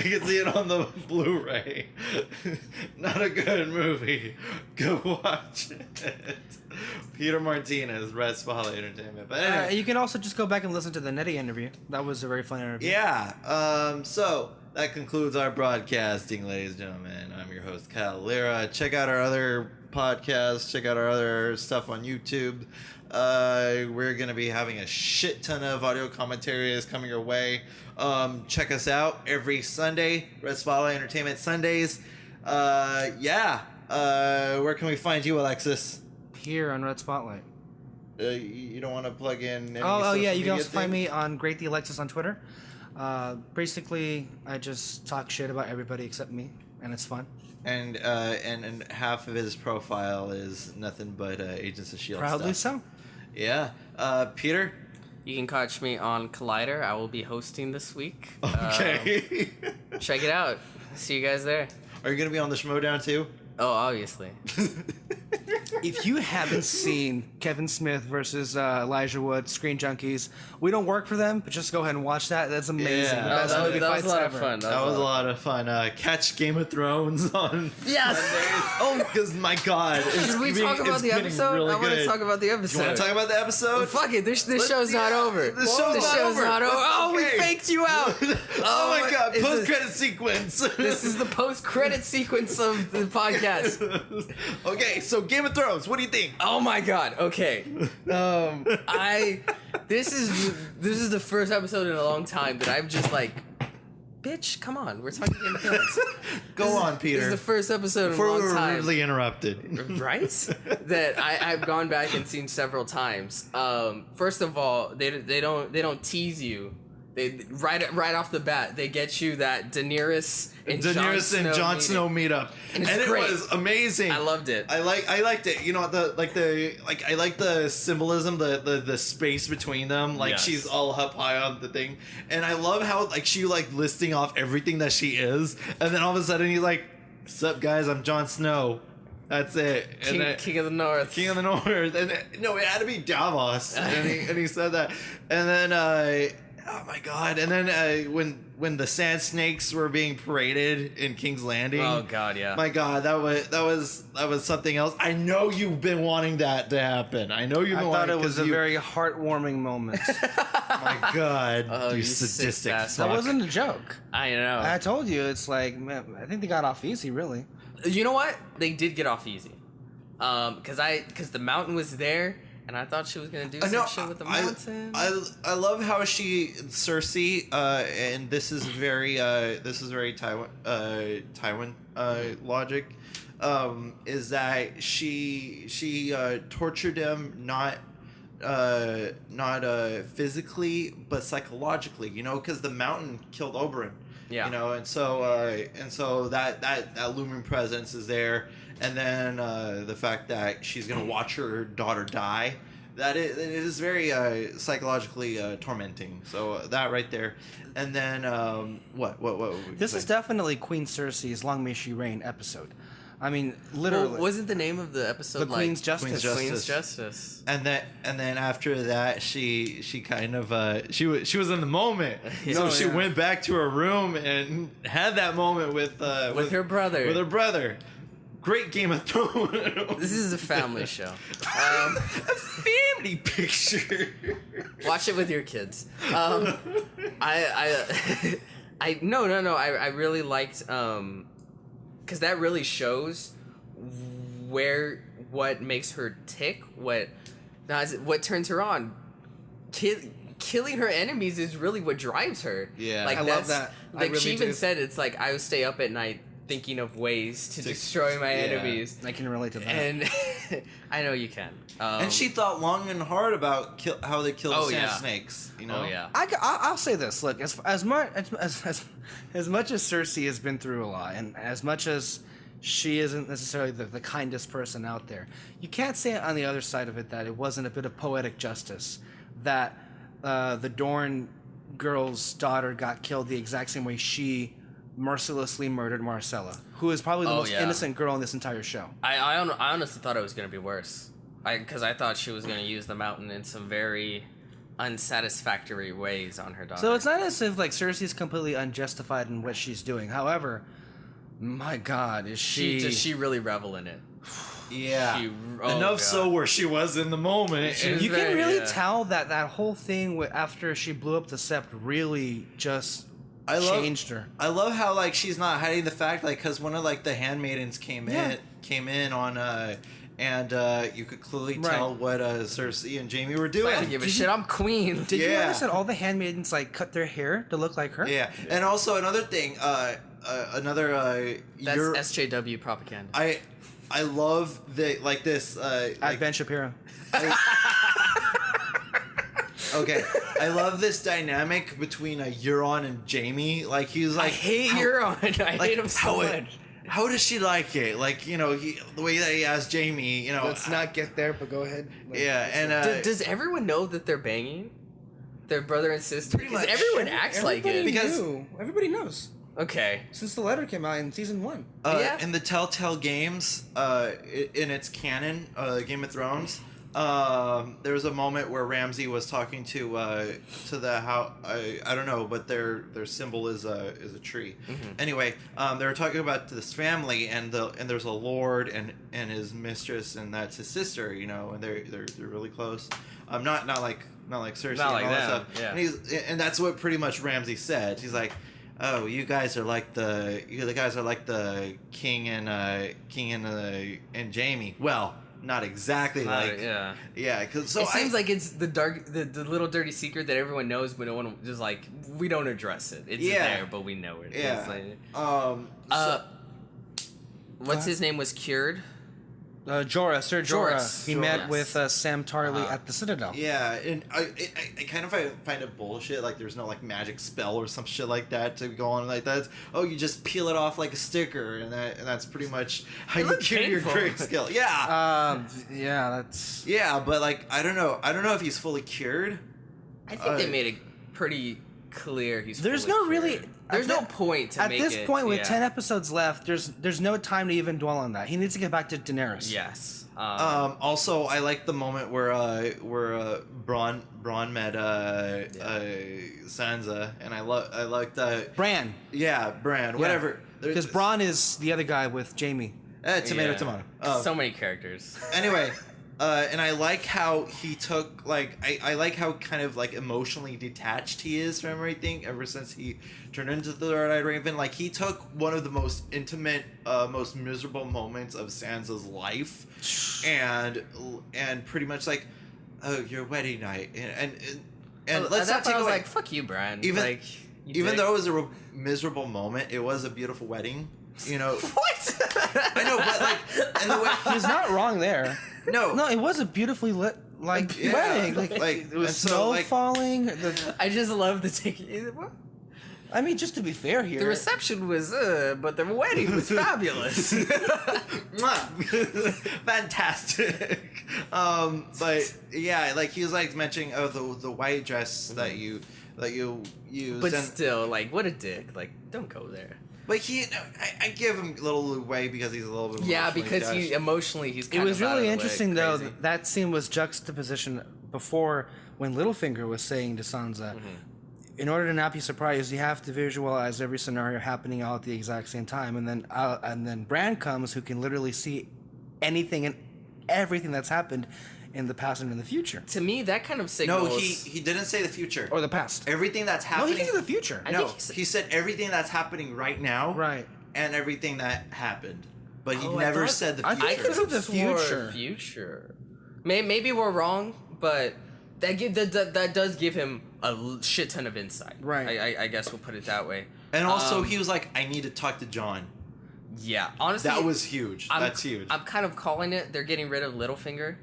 can see it on the Blu-ray. Not a good movie. Go watch it. Peter Martinez, Red Spotlight Entertainment. But anyway. you can also just go back and listen to the Nettie interview. That was a very fun interview. Yeah. So that concludes our broadcasting, ladies and gentlemen. I'm your host, Kyle Lira. Check out our other podcasts. Check out our other stuff on YouTube. We're going to be having a shit ton of audio commentaries coming your way. Check us out every Sunday. Red Spotlight Entertainment Sundays. Where can we find you, Alexis? Here on Red Spotlight. You don't want to plug in any Oh social yeah, you can media also find thing? me on Great the Alexis on Twitter. Basically, I just talk shit about everybody except me, and it's fun. And half of his profile is nothing but Agents of S.H.I.E.L.D. Proudly stuff. so. Yeah. Peter? You can catch me on Collider. I will be hosting this week. Okay. Check it out. See you guys there. Are you going to be on the Schmodown too? Oh, obviously. If you haven't seen Kevin Smith versus Elijah Wood, Screen Junkies, we don't work for them, but just go ahead and watch that. That's amazing. Yeah. The best movie that was fights a lot ever. of fun. That was a lot of fun. Catch Game of Thrones on Yes! Oh, because my God. Should we talk about the episode? Really I want to good. talk about the episode. You want to talk about the episode? Fuck it. This show's not over. The show's not over. Oh, we Okay. faked you out. Oh my God. is Post-credit sequence. This is the post-credit sequence of the podcast. Okay, so Game of Thrones. What do you think? Oh my God. Okay. This is the first episode in a long time that I'm just like, bitch, come on. We're talking Game of Thrones. Go on, Peter. This is the first episode in Before a we long were time. rudely interrupted. Right? That I've gone back and seen several times. First of all, they don't tease you. They right off the bat they get you that Daenerys and Jon Snow meetup, And it's it great. was amazing. I loved it. I liked it. You know, I like the symbolism, the space between them. Like Yes. she's all up high on the thing, and I love how like she listing off everything that she is, and then all of a sudden he's like, "Sup guys, I'm Jon Snow." That's it. And then, King of the North. King of the North, and no, it had to be Davos, and he said that, and then oh my God, and then when the sand snakes were being paraded in King's Landing, Oh God, yeah. my God, that was something else. I know you've been wanting that to happen. I know you've I been thought wanting it was a very heartwarming moment. my God, Oh, you you sick sadistic bastard. That fuck. wasn't a joke. I know. I told you, it's like, man, I think they got off easy, really. You know what? They did get off easy. Because the mountain was there, and I thought she was gonna do some shit with the mountain. I love how Cersei, and this is very Tywin logic, is that she tortured him not physically, but psychologically. You know, because the mountain killed Oberyn. Yeah. You know, and so that looming presence is there, and then the fact that she's gonna watch her daughter die. That it is very psychologically tormenting. So that right there, and then what? This is definitely Queen Cersei's "Long May She Reign" episode. I mean, literally. Well, wasn't the name of the episode The like Queen's Justice. Queen's Justice? And then after that, she kind of she was in the moment, so she went back to her room and had that moment with her brother. With her brother. Great Game of Thrones. This is a family show. A family picture. Watch it with your kids. I really liked because that really shows what makes her tick, what turns her on. Killing her enemies is really what drives her. Yeah, like I love that. Like really she even do. said, it's like I would stay up at night thinking of ways to destroy my enemies. I can relate to that. And I know you can. And she thought long and hard about how they kill the sand yeah. snakes. You know. Oh yeah. I'll say this. Look, as much as Cersei has been through a lot, and as much as she isn't necessarily the kindest person out there, you can't say on the other side of it that it wasn't a bit of poetic justice that the Dorne girl's daughter got killed the exact same way she mercilessly murdered Marcella, who is probably the most innocent girl in this entire show. I honestly thought it was going to be worse. Because I thought she was going to use the mountain in some very unsatisfactory ways on her daughter. So it's not as if like Cersei's completely unjustified in what she's doing. However, my God, does she really revel in it? Yeah. Oh, Enough God. so where she was in the moment. was You can very, really tell that whole thing after she blew up the Sept really just changed her. I love how like she's not hiding the fact, like, because one of like the handmaidens came in on and you could clearly tell what Cersei and Jaime were doing. I don't give a shit. I'm queen. Did you notice that all the handmaidens like cut their hair to look like her? Yeah, and also another thing, That's SJW propaganda. I love that like this. At Ben Shapiro. Okay, I love this dynamic between Euron and Jaime. Like he's like, I hate Euron. I hate him so much. How does she like it? Like, you know, the way that he asked Jaime, you know. Let's not get there, but go ahead. Does everyone know that they're banging? Their brother and sister? Because everyone acts like it. Because everybody knows. Okay. Since the letter came out in season 1. In the Telltale Games, in its canon, Game of Thrones, there was a moment where Ramsay was talking to the how I don't know, but their symbol is a tree. Mm-hmm. Anyway, they were talking about this family, and there's a lord and his mistress, and that's his sister, you know, and they're really close. Not like Cersei Not like and all them, that stuff. yeah. And that's what pretty much Ramsay said. He's like, oh, you guys are like the king and Jaime. Well, not exactly like because so it seems like it's the little dirty secret that everyone knows, but no one just like we don't address it. It's there, but we know it. Yeah. Like, what's his name was cured? Sir Jorah. He met with Sam Tarly at the Citadel. Yeah, and I kind of find it bullshit. Like, there's no like magic spell or some shit like that to go on like that. You just peel it off like a sticker, and that's pretty much how you cure your great skill. Yeah. That's. Yeah, but like I don't know if he's fully cured. I think they made it pretty clear he's. There's fully no cured. really. There's no point to make it. At this point, with 10 episodes left, there's no time to even dwell on that. He needs to get back to Daenerys. Yes. Also, I like the moment where Bronn met Sansa, and I liked Bran. Yeah, Bran. Whatever. Because Bronn is the other guy with Jaime. Tomato. So many characters. Anyway. And I like how he took, like, I like how kind of, like, emotionally detached he is from everything ever since he turned into the Red-Eyed Raven. Like, he took one of the most intimate, most miserable moments of Sansa's life and pretty much, like, oh, your wedding night. And let's not take away. Like, fuck you, Brian. Even though it was a miserable moment, it was a beautiful wedding. You know. What? I know, but, like, and the way... He's not wrong there. No, it was a beautifully lit like Yeah. wedding. Like, Like, it was and so, snow like- falling. I just love the ticket. I mean, just to be fair here, The reception was, but the wedding was fabulous. Mwah. Fantastic. But yeah, like he was like mentioning the white dress that you use. But and, still, like, what a dick. Like, don't go there. but I give him a little leeway because he's a little bit. Yeah, emotionally because attached. he emotionally he's. it Kind was of out of really the way, interesting though. crazy. That scene was juxtaposition before when Littlefinger was saying to Sansa, in order to not be surprised, you have to visualize every scenario happening all at the exact same time, and then Bran comes, who can literally see anything and everything that's happened in the past and in the future, To me, that kind of signals. No, he didn't say the future. or the past. Everything that's No, happening. he can see the future. I No, think he said everything that's happening right now. Right. And everything that happened. But he Oh, I never thought- said the I future. think I could it's have the swore future. future. Maybe we're wrong, but that does give him a shit ton of insight. Right. I guess we'll put it that way. And also, Um, he was like, I need to talk to John. Yeah, honestly, That was huge. I'm, That's huge. I'm kind of calling it. They're getting rid of Littlefinger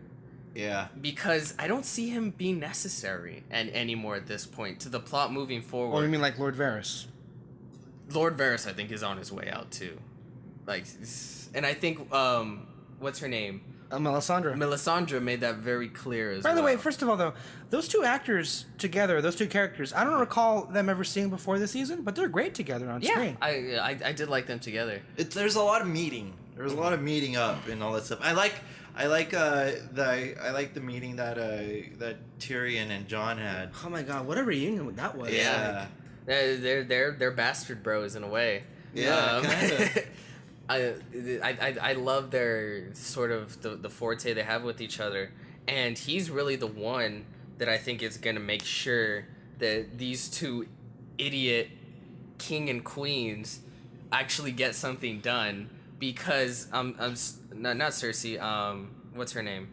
Yeah. because I don't see him being necessary anymore at this point to the plot moving forward. Or you mean like Lord Varys? Lord Varys, I think, is on his way out too. Like, and I think what's her name? Melisandre. Melisandre made that very clear as By well. the way, first of all, though, those two actors together, those two characters, I don't recall them ever seeing before this season, but they're great together on yeah, screen. I did like them together. There's a lot of meeting. There was a lot of meeting up and all that stuff. I like the meeting that Tyrion and John had. Oh my god, what a reunion that was. Yeah. They're bastard bros in a way. Yeah, kinda. I love their sort of the forte they have with each other, and he's really the one that I think is gonna make sure that these two idiot king and queens actually get something done, because not Cersei, what's her name,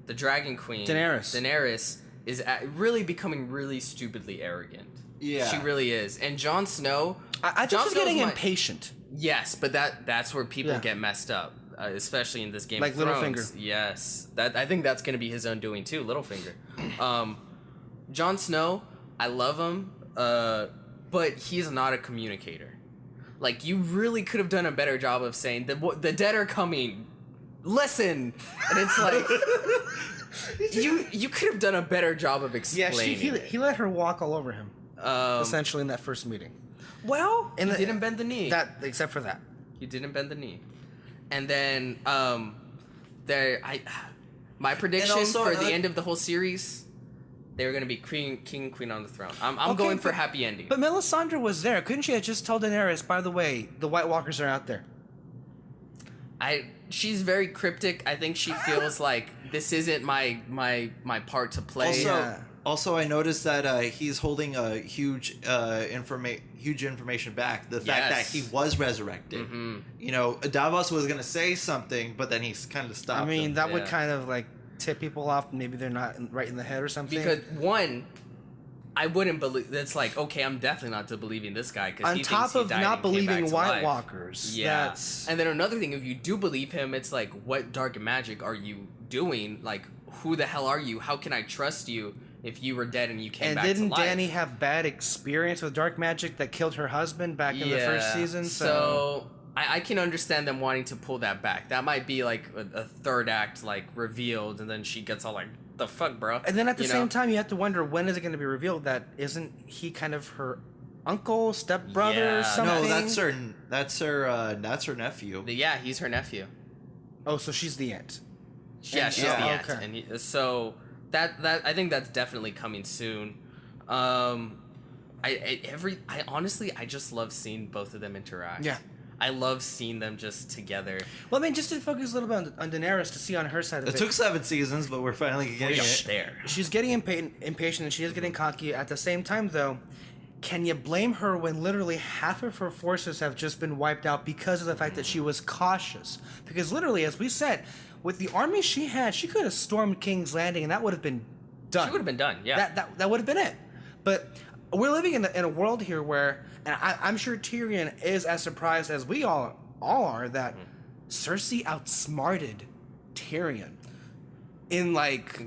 the Dragon Queen, Daenerys is really becoming really stupidly arrogant. Yeah. She really is. And Jon Snow, I think she's getting impatient. Yes, but that's where people Yeah. get messed up, especially in this Game Like of Thrones. Littlefinger. Yes, I think that's going to be his undoing too, Littlefinger. Jon Snow, I love him, but he's not a communicator. Like, you really could have done a better job of saying the dead are coming. Listen, and it's like you could have done a better job of Yeah, explaining. he let her walk all over him, essentially, in that first meeting. Well, In he the- didn't bend the knee. Except for that. You didn't bend the knee. And then my prediction also, for the end of the whole series, they were gonna be king, queen on the throne. I'm Okay, going for but- happy ending. But Melisandre was there. Couldn't she have just told Daenerys, by the way, the White Walkers are out there? She's very cryptic. I think she feels like this isn't my part to play. Also, Yeah. also, I noticed that he's holding a huge information back. The fact that Yes. he was resurrected. Mhm. You know, Davos was gonna say something, but then he's kind of stopped. I mean, him. that would Yeah. kind of like tip people off. Maybe they're not right in the head or something. Because one, I wouldn't believe. It's like, okay, I'm definitely not to believing this guy because on he top thinks he of died not and came believing back to White life. Walkers, Yeah. that's And then another thing, if you do believe him, it's like, what dark magic are you doing? Like, who the hell are you? How can I trust you if you were dead and you came and back didn't to life? Dany have bad experience with dark magic that killed her husband back in the first season? So I can understand them wanting to pull that back. That might be like a third act, like revealed, and then she gets all like, "The fuck, bro." And then at the You same know? time, you have to wonder, when is it going to be revealed that isn't he kind of her uncle, stepbrother, Yeah, or something? No, that's her nephew. Yeah, he's her nephew. Oh, so she's the aunt. Yeah, she's the aunt, okay. and so that I think that's definitely coming soon. I honestly just love seeing both of them interact. Yeah. I love seeing them just together. Well, I mean, just to focus a little bit on Daenerys to see on her side of It it. took 7 seasons, but we're finally getting it. There. She's getting impatient and she is getting cocky. At the same time, though, can you blame her when literally half of her forces have just been wiped out because of the fact that she was cautious? Because literally, as we said, with the army she had, she could have stormed King's Landing and that would have been done. She would have been done. Yeah. That would have been it. But we're living in a world here where, and I'm sure Tyrion is as surprised as we all are, that Cersei outsmarted Tyrion in like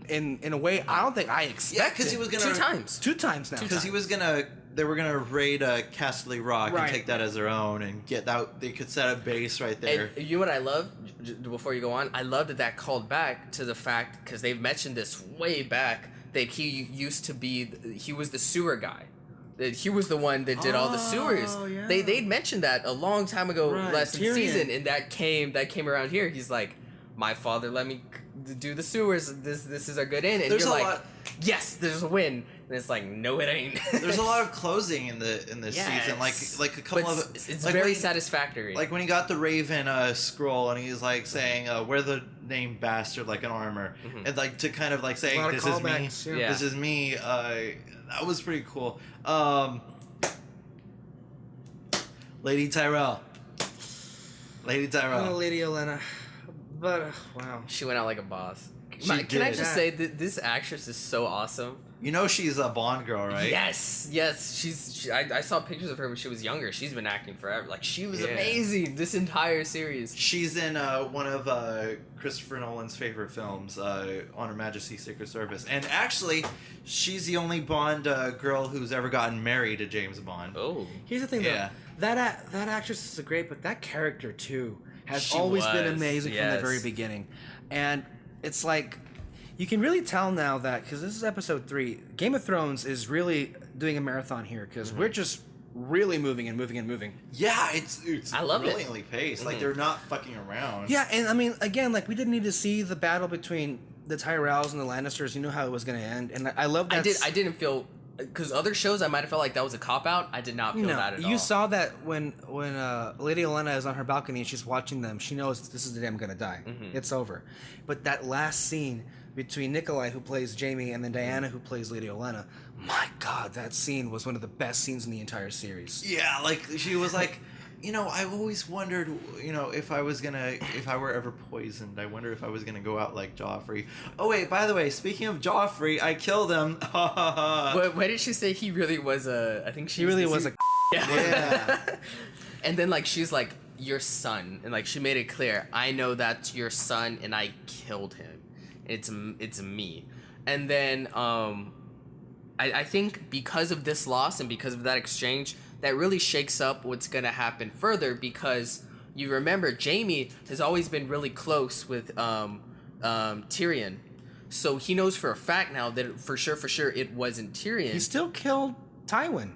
in a way I don't think I expected. Yeah, because he was gonna 2 times now. Because they were gonna raid Castle Rock and take that as their own and get out. They could set a base right there. And you know what I love? Before you go on, I love that called back to the fact, because they've mentioned this way back, that he was the sewer guy. That he was the one that did all the sewers. Yeah. They'd mentioned that a long time ago, last season, and that came around here. He's like, my father let me do the sewers. This is our good end, and There's you're a like, lot- yes, there's a win. And it's like, no, it ain't. There's a lot of closing in this season, like a couple But of. it's like very satisfactory. Like when he got the Raven scroll and he's like saying, "Wear the name bastard like an armor," and like to kind of like saying, lot of "This is me, callbacks, yeah. this is me." That was pretty cool. Lady Tyrell. Oh, Lady Olenna. But wow. She went out like a boss. She Can I did. just say that this actress is so awesome? You know she's a Bond girl, right? Yes. I saw pictures of her when she was younger. She's been acting forever. Like, she was Yeah. amazing this entire series. She's in one of Christopher Nolan's favorite films, On Her Majesty's Secret Service. And actually, she's the only Bond girl who's ever gotten married to James Bond. Oh. Here's the thing, though. Yeah. That actress is great, but that character too has She always been was, amazing from the yes. very beginning, and it's like you can really tell now that because this is episode 3, Game of Thrones is really doing a marathon here because we're just really moving. Yeah, it's I love it. brilliantly paced. Like, they're not fucking around. Yeah, and I mean, again, like we didn't need to see the battle between the Tyrells and the Lannisters. You knew how it was going to end, and I love that. I didn't feel, because other shows I might have felt like that was a cop out. I did not feel that at all. You saw that when Lady Olenna is on her balcony and she's watching them. She knows this is the day I'm gonna die. It's over. But that last scene between Nikolai, who plays Jamie, and then Diana, who plays Lady Olenna, my God, that scene was one of the best scenes in the entire series. Yeah, like she was like, I've always wondered, if I were ever poisoned, I wonder if I was gonna go out like Joffrey. Oh wait, by the way, speaking of Joffrey, I killed him. What did she say? He really was I think she He really was a. Yeah. And then, like, she's like, your son, and like she made it clear, I know that's your son, and I killed him. It's me. And then I think because of this loss and because of that exchange, that really shakes up what's gonna happen further, because you remember Jaime has always been really close with Tyrion, so he knows for a fact now that for sure it wasn't Tyrion. He still killed Tywin.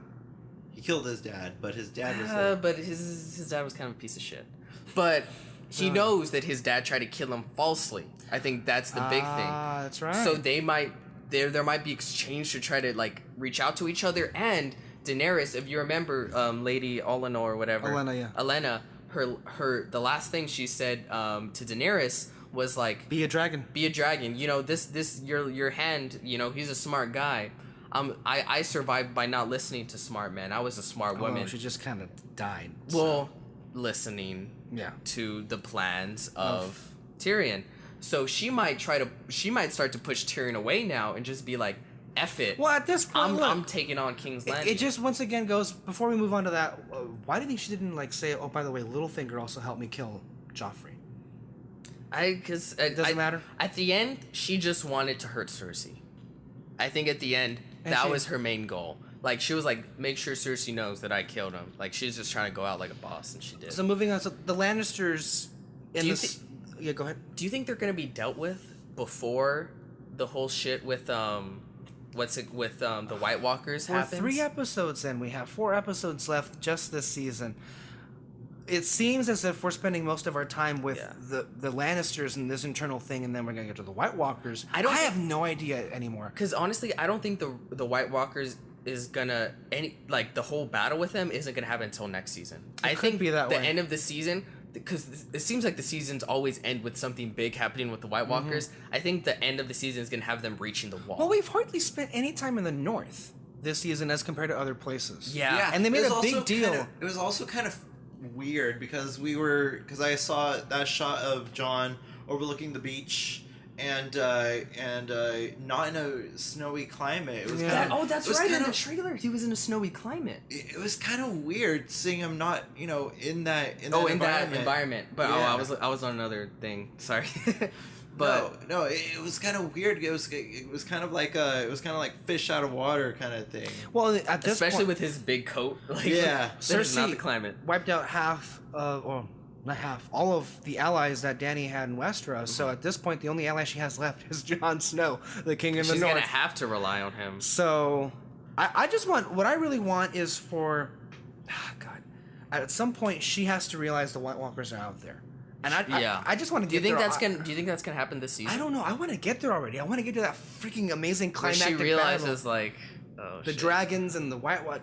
He killed his dad, but his dad was but his dad was kind of a piece of shit. But he knows that his dad tried to kill him falsely. I think that's the big thing. Ah, that's right. So there might be exchange to try to like reach out to each other. And Daenerys, if you remember, Lady Olenna or whatever, Olenna, the last thing she said to Daenerys was like, be a dragon. Be a dragon. This your hand. He's a smart guy. I survived by not listening to smart men. I was a smart woman. She just kind of died. Well, listening to the plans of Tyrion. So she might start to push Tyrion away now and just be like, F it. Well, at this point, I'm taking on King's Landing. It just once again goes, before we move on to that, why do you think she didn't like say, oh, by the way, Littlefinger also helped me kill Joffrey? Because it doesn't matter? At the end, she just wanted to hurt Cersei. I think at the end, that was her main goal. Like, she was like, make sure Cersei knows that I killed him. Like, she's just trying to go out like a boss, and she did. So moving on, so the Lannisters in this... Yeah, go ahead. Do you think they're going to be dealt with before the whole shit with, the White Walkers happens? We're 3 episodes in. We have 4 episodes left just this season. It seems as if we're spending most of our time with the Lannisters and this internal thing, and then we're going to get to the White Walkers. I have no idea anymore. Because honestly, I don't think the White Walkers is gonna the whole battle with them isn't gonna happen until next season. I think be that the way. end of the season, because it seems like the seasons always end with something big happening with the White Walkers. I think the end of the season is gonna have them reaching the wall. Well, we've hardly spent any time in the North this season as compared to other places. Yeah. And they made a big deal. It was also kind of weird because I saw that shot of Jon overlooking the beach and not in a snowy climate. It was that's right. In the trailer, he was in a snowy climate. It was kind of weird seeing him not, in that that environment. But I was on another thing. Sorry. But no, it was kind of weird. It was kind of like fish out of water kind of thing. Well, at this especially point, with his big coat, like Yeah. this is not the Cersei climate. wiped out half of, or not half, all of the allies that Dany had in Westeros. So at this point, the only ally she has left is Jon Snow, the king of the She's North. gonna have to rely on him. So, I just want, what I really want is for, God, at some point she has to realize the White Walkers are out there, and I just want to Do you get think there. do you think that's gonna happen this season? I don't know. I want to get there already. I want to get to that freaking amazing Where climactic she realizes battle. like, oh, The shit. dragons and the White Walk.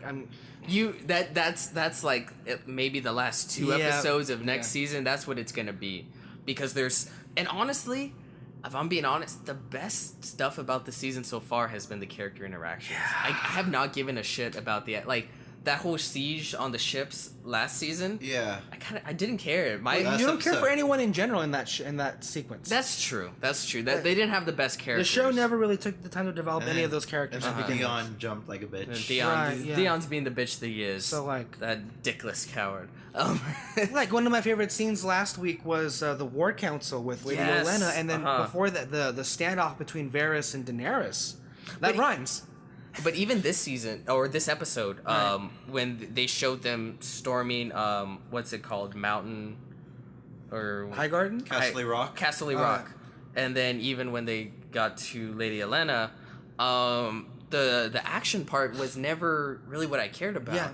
That's like maybe the last 2 Yeah. episodes of next Yeah. season. That's what it's gonna be, because and honestly, if I'm being honest, the best stuff about the season so far has been the character interactions. I have not given a shit about that whole siege on the ships last season. Yeah. I didn't care. Last You don't care episode. for anyone in general in that sequence. That's true. That they didn't have the best the characters. show never really took the time to develop any of those characters. And to then begin with. Theon jumped like a bitch. Theon, Right, yeah. Theon's being the bitch that he is. So, like- that dickless coward. Like one of my favorite scenes last week was the War Council with Lady Yes, Olenna, and then uh-huh. before that the standoff between Varys and Daenerys. That But- rhymes. But even this season or this episode, Right. when they showed them storming, what's it called, Mountain, or Highgarden. Castle Rock. Castle Rock, and then even when they got to Lady Olenna, the action part was never really what I cared about. Yeah,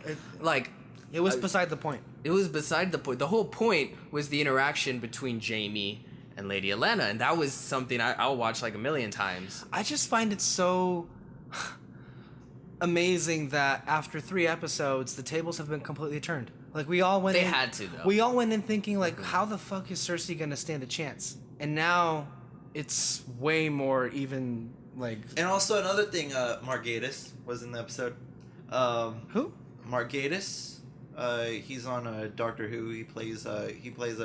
it was beside the point. It was beside the point. The whole point was the interaction between Jaime and Lady Olenna, and that was something I'll watch like a million times. I just find it so amazing that after 3 episodes, the tables have been completely turned. Like we all went. They in, had to, though. We all went in thinking like, how the fuck is Cersei gonna stand a chance? And now it's way more even. Like And also another thing, Mark Gatiss was in the episode. who? Mark Gatiss. He's on Doctor Who. He plays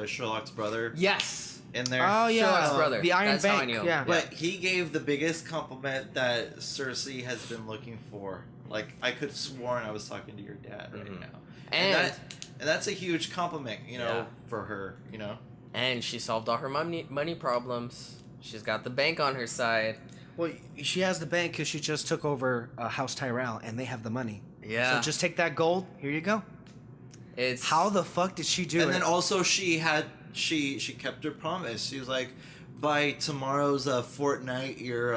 Sherlock's brother Yes. in there. Oh yeah, Sherlock's brother. the Iron That's how I Bank. knew. Yeah. But he gave the biggest compliment that Cersei has been looking for. Like, I could have sworn I was talking to your dad right Mhm. now. And that's a huge compliment, Yeah. for her, and she solved all her money problems. She's got the bank on her side. Well, she has the bank because she just took over House Tyrell, and they have the money. Yeah. So just take that gold. Here you go. It's How the fuck did she do And it? then also she kept her promise. She was like, by tomorrow's fortnight, your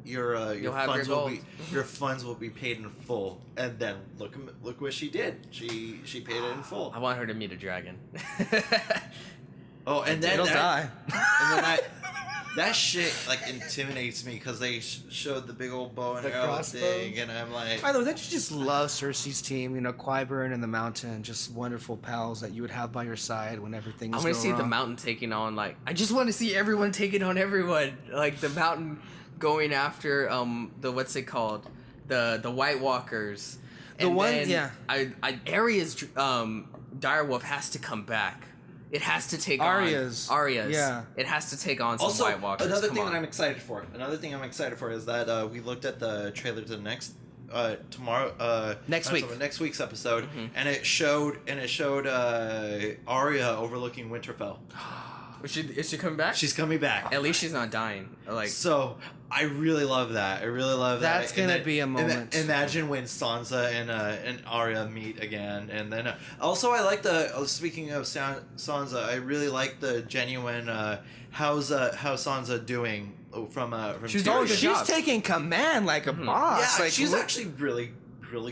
You'll have funds your will gold. be your funds will be paid in full. And then look what she did. She paid it in full. I want her to meet a dragon. Oh, and then It'll die. And then that shit like intimidates me because they showed the big old bow and The arrow crossbows? thing, and I'm like, By the way, don't you just love Cersei's team? You know, Qyburn and the Mountain, just wonderful pals that you would have by your side whenever things I go want to see the wrong. Mountain taking on I just want to see everyone taking on everyone. Like the Mountain going after the what's it called, the White Walkers. The And one- then yeah. Arya's direwolf has to come back. It has to take Arya's. on Arya's. Yeah. It has to take on some also White Walkers. another Come thing on. that I'm excited for. Another thing I'm excited for is that we looked at the trailer to the next Next week. next week's episode, Mm-hmm. and it showed Arya overlooking Winterfell. Is she coming back? She's coming back. At least she's not dying. Like So I really love that. I really love that. That's gonna be a moment. Imagine when Sansa and Arya meet again, and then also I like speaking of Sansa, I really like the genuine how's Sansa doing from She's Tyrion. she's taking command like a boss. Yeah, Like, she's look- actually really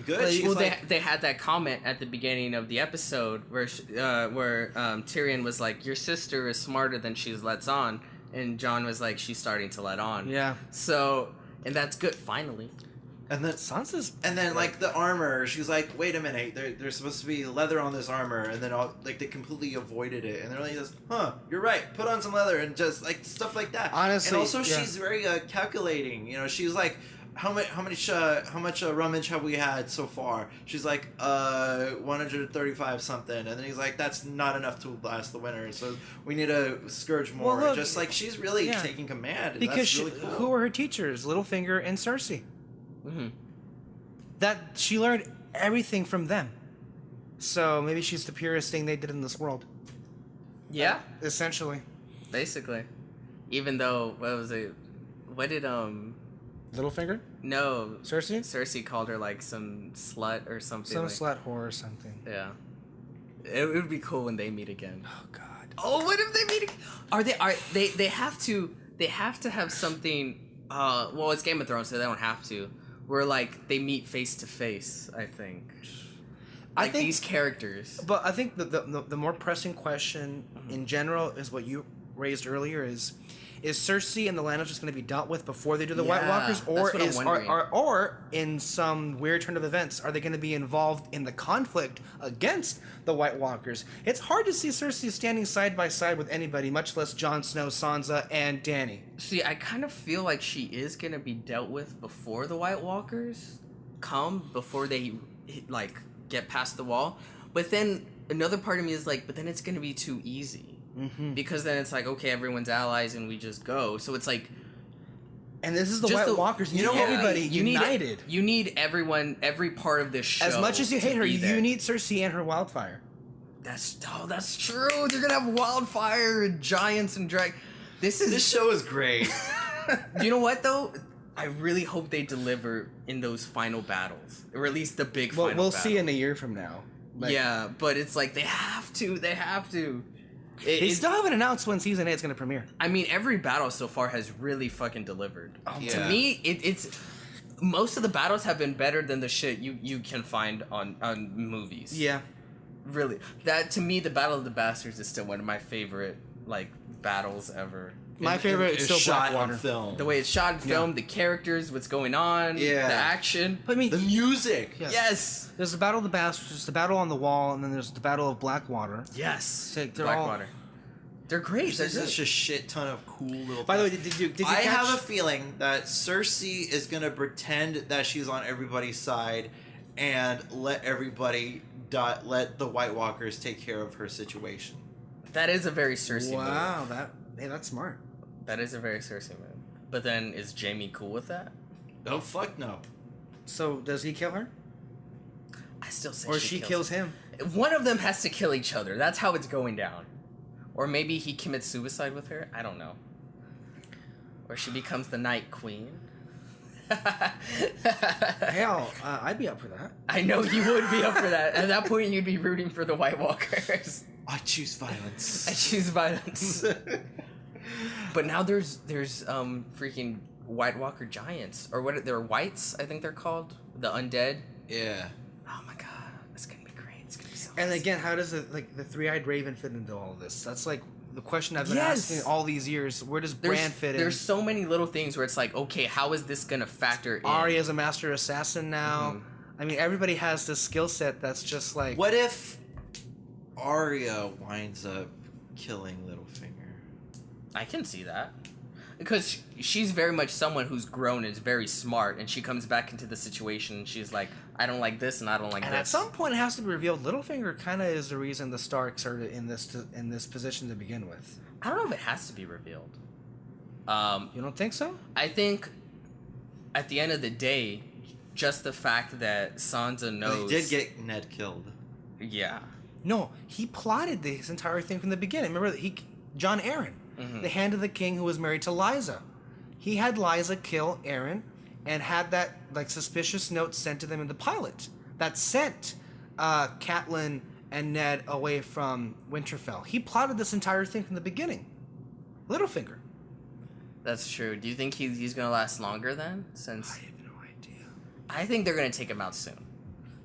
good. Like, She's well, like, they had that comment at the beginning of the episode where Tyrion was like, "Your sister is smarter than she lets on," and Jon was like, "She's starting to let on." Yeah. So, and that's good. Finally, and then Sansa's. like the armor, she's like, wait a minute, there's supposed to be leather on this armor, and then they completely avoided it, and they're like, huh, you're right, put on some leather, and just like stuff like that. Honestly, and also yeah. she's very calculating. She's like, how much rummage have we had so far? She's like 135 something, and then he's like, that's not enough to last the winter, so we need to scourge more. Well, look, just like she's really yeah. taking command, and Because that's really cool. who were her teachers? Littlefinger and Cersei. mm-hmm. That she learned everything from them. So maybe she's the purest thing they did in this world. yeah, Essentially. basically. Even though what was it? What did Littlefinger? No, Cersei? Cersei called her like some slut or something. Some like, slut whore or something. Yeah. It would be cool when they meet again. Oh God. Oh, what if they meet again? They have to have something well, it's Game of Thrones, so they don't have to. Where like they meet face to face, I think. Like, I think these characters. But I think the more pressing question in general is what you raised earlier is Cersei and the Lannisters just going to be dealt with before they do the White Walkers, or in some weird turn of events, are they going to be involved in the conflict against the White Walkers? It's hard to see Cersei standing side by side with anybody, much less Jon Snow, Sansa, and Dany. See, I kind of feel like she is going to be dealt with before the White Walkers come, before they like get past the wall. But then another part of me is like, but then it's going to be too easy. Mm-hmm. Because then it's like, okay, everyone's allies and we just go. So it's like, and this is the White Walkers. You need everybody united. You need everyone, every part of this show. As much as you hate her, you need Cersei and her wildfire. That's true. They're gonna have wildfire and giants and This show is great. You know what though? I really hope they deliver in those final battles, or at least the big final we'll battle. see in a year from now. Like, yeah, but it's like they have to. They still haven't announced when season 8 is going to premiere. I mean, every battle so far has really fucking delivered. Yeah. To me, it's most of the battles have been better than the shit you can find on movies. Yeah, really. That to me, the Battle of the Bastards is still one of my favorite like battles ever. My favorite is still shot Blackwater. on film. The way it's shot and filmed, the characters, what's going on, the action. But I mean, the music. Yes. There's the Battle of the Bastards, there's the Battle on the Wall, and then there's the Battle of Blackwater. Yes. So they're Blackwater. They're great. There's such a shit ton of cool little. By the way, did you I catch... have a feeling that Cersei is gonna pretend that she's on everybody's side, and let everybody let the White Walkers take care of her situation. That is a very Cersei move. Wow, that's smart. That is a very Cersei move. But then, is Jaime cool with that? Oh fuck no. So does he kill her? I still say or she kills him. One of them has to kill each other. That's how it's going down. Or maybe he commits suicide with her. I don't know. Or she becomes the Night Queen. Hell, I'd be up for that. I know you would be up for that. At that point, you'd be rooting for the White Walkers. I choose violence. I choose violence. But now there's freaking White Walker giants, or what? They're whites, I think they're called, the undead. Yeah. Oh my god, it's gonna be great. It's gonna be so. And again, how does the three-eyed raven fit into all of this? That's like the question I've been asking all these years. Where does Bran fit in? There's so many little things where it's like, okay, how is this gonna factor in? Arya's a master assassin now. Mm-hmm. I mean, everybody has this skill set that's just like. What if Arya winds up killing Littlefinger? I can see that. Because she's very much someone who's grown and is very smart, and she comes back into the situation and she's like, I don't like this and I don't like and this. At some point it has to be revealed Littlefinger kind of is the reason the Starks are in this position to begin with. I don't know if it has to be revealed. You don't think so? I think at the end of the day, just the fact that Sansa knows... He did get Ned killed. Yeah. No, he plotted this entire thing from the beginning. Remember, John Arryn, the Hand of the King who was married to Lysa. He had Lysa kill Arryn and had that like suspicious note sent to them in the pilot that sent Catelyn and Ned away from Winterfell. He plotted this entire thing from the beginning. Littlefinger. That's true. Do you think he's going to last longer then? Since I have no idea. I think they're going to take him out soon.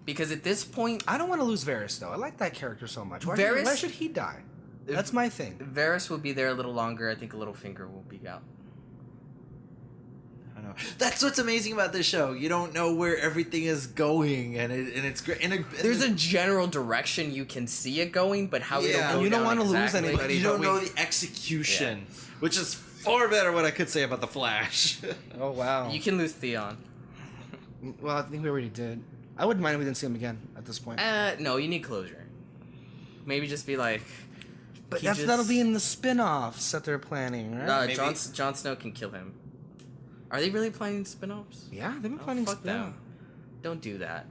Because at this point... I don't want to lose Varys, though. I like that character so much. Why should he die? That's my thing. Varys will be there a little longer. I think Littlefinger will be out. I don't know. That's what's amazing about this show. You don't know where everything is going, and it's great. There's a general direction you can see it going, but how it'll go you don't want to lose anybody. You don't know the execution, which is far better what I could say about The Flash. Oh, wow. You can lose Theon. Well, I think we already did. I wouldn't mind if we didn't see him again at this point. No, you need closure. Maybe just be like... But that'll be in the spin-offs that they're planning, right? Jon Snow can kill him. Are they really planning spin-offs? Yeah, they've been planning fuck spin-offs. them. Don't do that.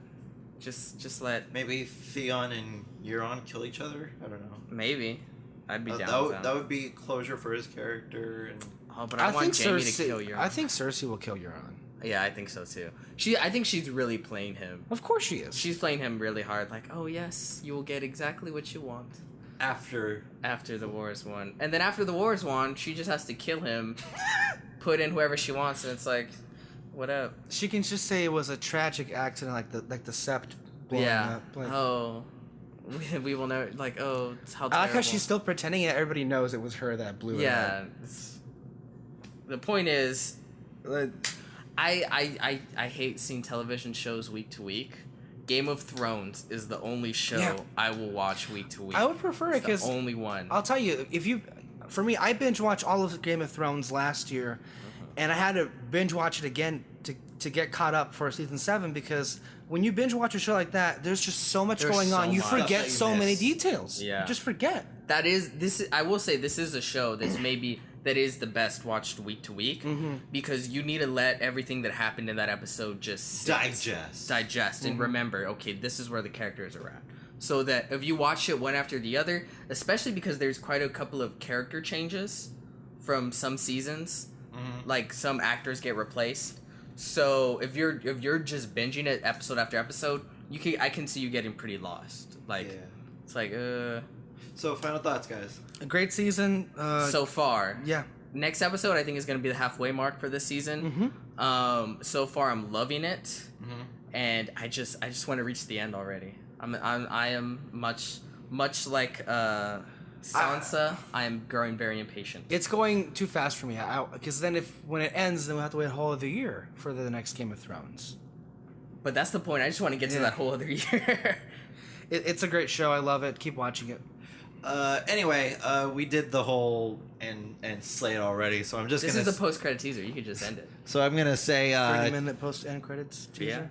Just let... Maybe Theon and Euron kill each other? I don't know. Maybe. I'd be down with that. That would be closure for his character. And Oh, but I want Jamie to kill Euron. I think Cersei will kill Euron. Yeah, I think so too. I think she's really playing him. Of course she is. She's playing him really hard. Like, oh yes, you will get exactly what you want. After the war is won. And then after the war is won, she just has to kill him, put in whoever she wants, and it's like, what up? She can just say it was a tragic accident, like the sept blowing up. Like, oh, we will know. Like, oh, it's how terrible. I like how she's still pretending that everybody knows it was her that blew it up. Yeah. The point is, I hate seeing television shows week to week. Game of Thrones is the only show I will watch week to week. I would prefer it because the only one. I'll tell you, for me, I binge watched all of Game of Thrones last year, and I had to binge watch it again to get caught up for season 7 because when you binge watch a show like that, there's just so much going on. You forget so many details. Yeah. You just forget. I will say this is a show that is the best watched week to week because you need to let everything that happened in that episode just digest and remember, okay, this is where the characters are at. So that if you watch it one after the other, especially because there's quite a couple of character changes from some seasons, like some actors get replaced. So if you're just binging it episode after episode, I can see you getting pretty lost. It's like So final thoughts, guys. A great season so far. Yeah. Next episode I think is going to be the halfway mark for this season. So far I'm loving it, and I just want to reach the end already. I am much like Sansa. I am growing very impatient. It's going too fast for me. Because then when it ends, then we'll have to wait a whole other year for the next Game of Thrones. But that's the point. I just want to get to that whole other year. It's a great show. I love it. Keep watching it. Anyway, we did the whole and slate already, so I'm just This is the post-credit teaser. You could just end it. So I'm gonna say 30-minute post-end credits teaser. Yeah.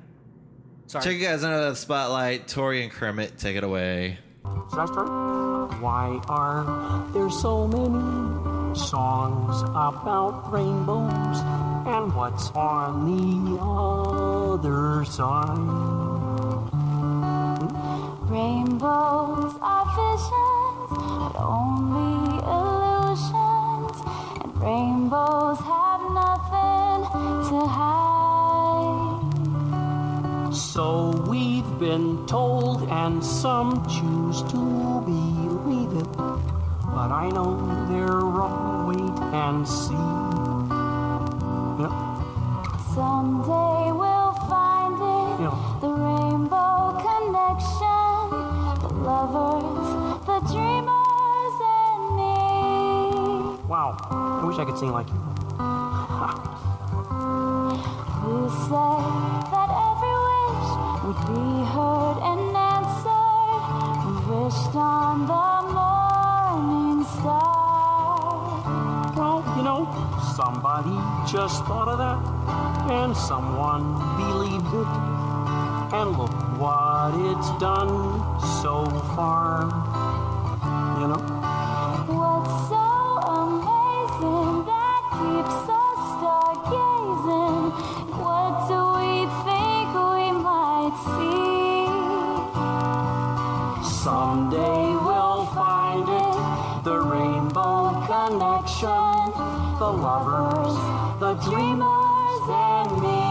Sorry. Check you guys under the spotlight. Tori and Kermit, take it away. Should I start? Why are there so many songs about rainbows? And what's on the other side? Rainbows are visions, but only illusions. And rainbows have nothing to hide. So we've been told, and some choose to believe it. But I know they're wrong. Wait and see. Yep. Someday we'll find it. Yeah. The rainbow connection. The lovers, the dreamers, and me. Wow. I wish I could sing like you. Who said that every wish would be heard and answered? We wished on the morning star. Well, somebody just thought of that, and someone believed it. And look what it's done so far. What's so amazing that keeps us stargazing? What do we think we might see? Someday we'll find it, the rainbow connection, the lovers, the dreamers, and me.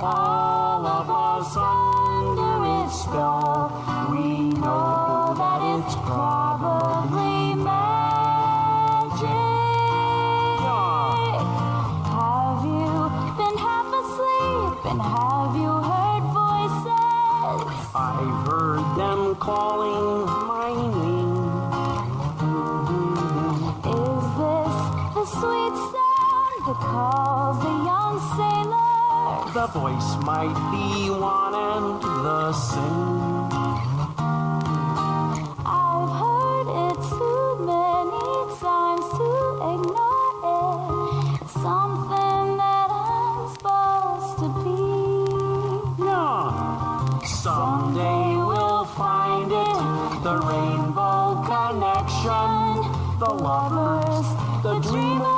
All of us under its spell, we know that it's probably magic. Have you been half asleep and have you heard voices? I heard them calling my name. Is this the sweet sound that calls the young sailor? The voice might be one and the same. I've heard it too many times to ignore it. It's something that I'm supposed to be. Yeah. Someday we'll find it, the rainbow connection, the lovers, the dreamers.